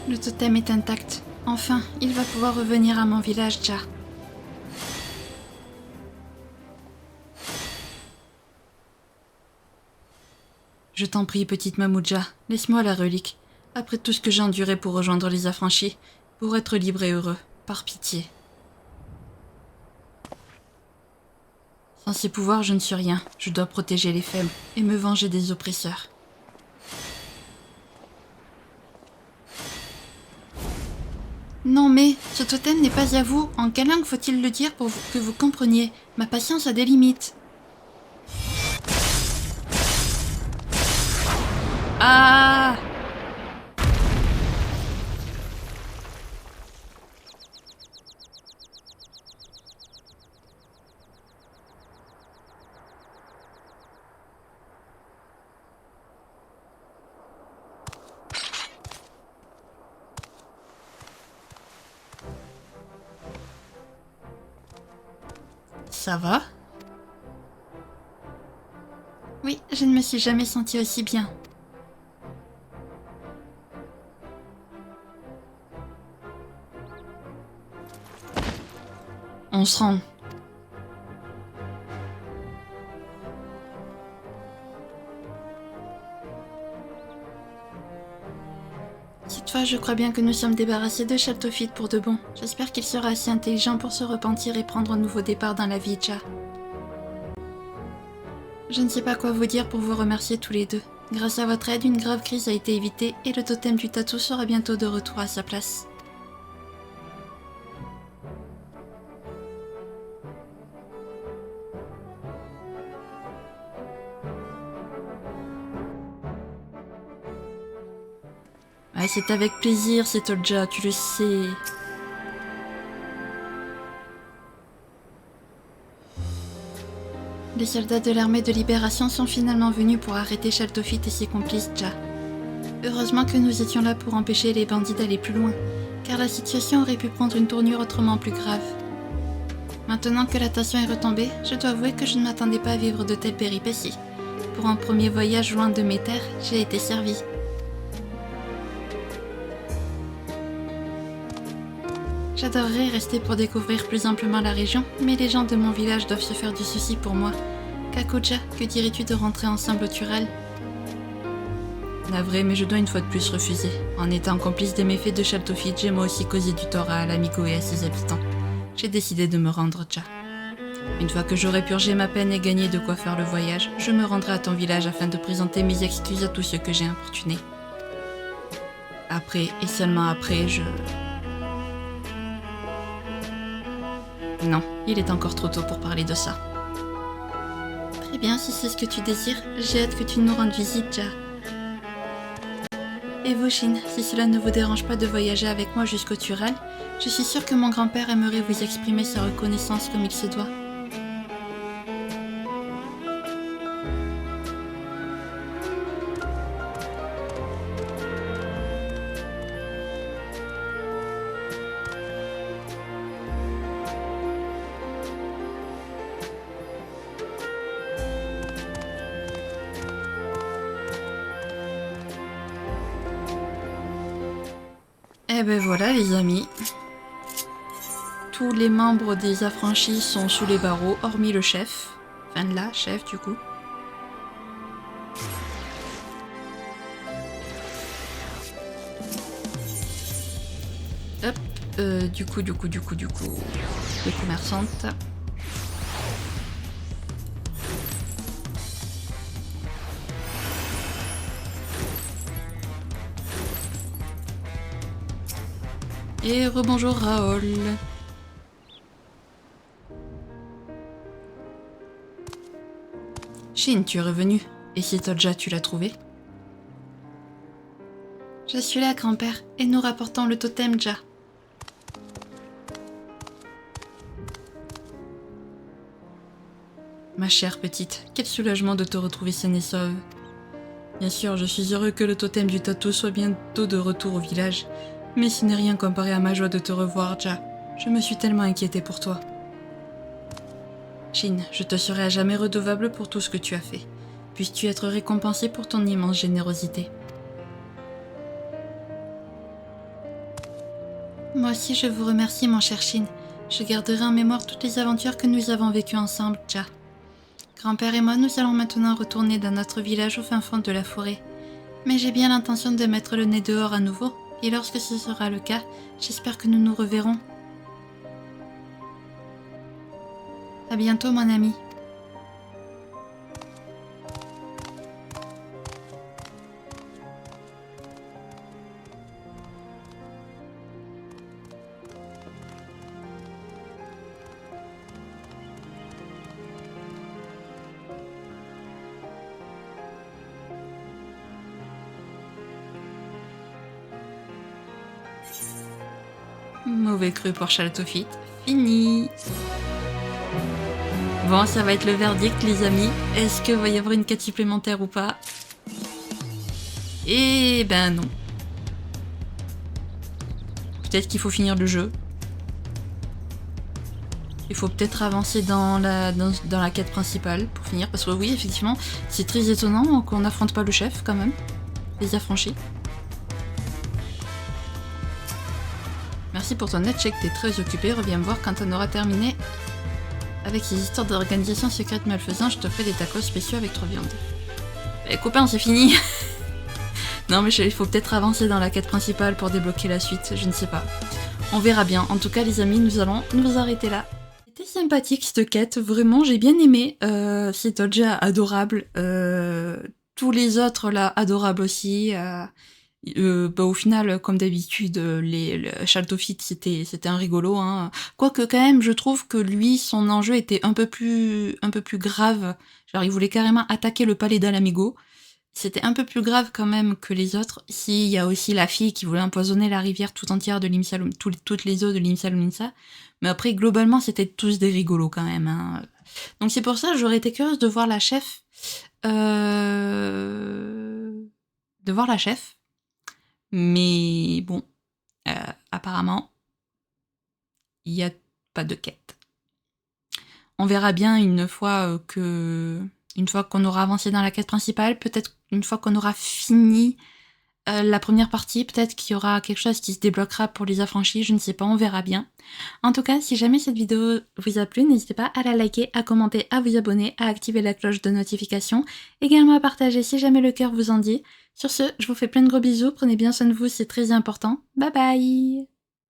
Le totem est intact. Enfin, il va pouvoir revenir à mon village, Ja. Je t'en prie, petite Mamouja, laisse-moi la relique. Après tout ce que j'ai enduré pour rejoindre les affranchis, pour être libre et heureux, par pitié. Sans ces pouvoirs, je ne suis rien. Je dois protéger les faibles et me venger des oppresseurs. Non mais, ce totem n'est pas à vous. En quelle langue faut-il le dire pour que vous compreniez? Ma patience a des limites. Ah! Ça va? Oui, je ne me suis jamais sentie aussi bien. On se rend. Cette fois, je crois bien que nous sommes débarrassés de Shaltofit pour de bon. J'espère qu'il sera assez intelligent pour se repentir et prendre un nouveau départ dans la vie, Ja. Je ne sais pas quoi vous dire pour vous remercier tous les deux. Grâce à votre aide, une grave crise a été évitée et le totem du tatou sera bientôt de retour à sa place. Ouais, c'est avec plaisir, Sitolja, tu le sais. Les soldats de l'armée de libération sont finalement venus pour arrêter Shaltofit et ses complices, Ja. Heureusement que nous étions là pour empêcher les bandits d'aller plus loin, car la situation aurait pu prendre une tournure autrement plus grave. Maintenant que la tension est retombée, je dois avouer que je ne m'attendais pas à vivre de telles péripéties. pour un premier voyage loin de mes terres, j'ai été servie. J'adorerais rester pour découvrir plus amplement la région, mais les gens de mon village doivent se faire du souci pour moi. Kakoja, que dirais-tu de rentrer ensemble au Tural? Navré, mais je dois une fois de plus refuser. En étant complice des méfaits de Shaltofit, j'ai moi aussi causé du tort à l'Amigo et à ses habitants. J'ai décidé de me rendre, Ja. Une fois que j'aurai purgé ma peine et gagné de quoi faire le voyage, je me rendrai à ton village afin de présenter mes excuses à tous ceux que j'ai importunés. Après, et seulement après, Non, il est encore trop tôt pour parler de ça. Très bien, si c'est ce que tu désires, j'ai hâte que tu nous rendes visite, Ja. Et vous, Shin, si cela ne vous dérange pas de voyager avec moi jusqu'au Tural, je suis sûre que mon grand-père aimerait vous exprimer sa reconnaissance comme il se doit. Eh ben voilà les amis, tous les membres des affranchis sont sous les barreaux, hormis le chef, enfin la chef du coup. Hop, du coup, les commerçantes. Et rebonjour Raoul. Shin, tu es revenu. Et si Todja, tu l'as trouvé? Je suis là, grand-père, et nous rapportons le totem, Ja. Ma chère petite, quel soulagement de te retrouver saine et sauve. Bien sûr, je suis heureux que le totem du tatou soit bientôt de retour au village. Mais ce n'est rien comparé à ma joie de te revoir, Ja. Je me suis tellement inquiétée pour toi. Shin, je te serai à jamais redevable pour tout ce que tu as fait. Puisses-tu être récompensé pour ton immense générosité. Moi aussi, je vous remercie, mon cher Shin. Je garderai en mémoire toutes les aventures que nous avons vécues ensemble, Ja. Grand-père et moi, nous allons maintenant retourner dans notre village au fin fond de la forêt. Mais j'ai bien l'intention de mettre le nez dehors à nouveau. Et lorsque ce sera le cas, j'espère que nous nous reverrons. À bientôt, mon ami. Mauvais cru pour Shaltofit. Fini. Bon, ça va être le verdict, les amis. Est-ce qu'il va y avoir une quête supplémentaire ou pas? Eh ben non. Peut-être qu'il faut finir le jeu. Il faut peut-être avancer dans la quête principale pour finir. Parce que oui, effectivement, c'est très étonnant qu'on n'affronte pas le chef quand même. Les affranchis. Merci pour ton aide, je sais que t'es très occupé. Reviens me voir quand on aura terminé. Avec ces histoires d'organisation secrète malfaisant, je te ferai des tacos spéciaux avec 3 viandes. Eh copain, c'est fini. Non mais il faut peut-être avancer dans la quête principale pour débloquer la suite, je ne sais pas. On verra bien. En tout cas les amis, nous allons nous arrêter là. C'était sympathique cette quête, vraiment j'ai bien aimé. C'est Todja adorable. Tous les autres là, adorables aussi. Au final, comme d'habitude, le Shaltofit c'était un rigolo. Hein. Quoique quand même, je trouve que lui, son enjeu était un peu plus grave. Genre, il voulait carrément attaquer le palais d'Alamigo. C'était un peu plus grave quand même que les autres. Si, il y a aussi la fille qui voulait empoisonner la rivière tout entière de l'Imsalum, toutes les eaux de l'Imsalumnsa. Mais après, globalement, c'était tous des rigolos quand même. Hein. Donc c'est pour ça que j'aurais été curieuse de voir la chef. Mais bon, apparemment, il n'y a pas de quête. On verra bien une fois que une fois qu'on aura avancé dans la quête principale, peut-être une fois qu'on aura fini la première partie, peut-être qu'il y aura quelque chose qui se débloquera pour les affranchis, je ne sais pas, on verra bien. En tout cas, si jamais cette vidéo vous a plu, n'hésitez pas à la liker, à commenter, à vous abonner, à activer la cloche de notification, également à partager si jamais le cœur vous en dit. Sur ce, je vous fais plein de gros bisous, prenez bien soin de vous, c'est très important. Bye bye!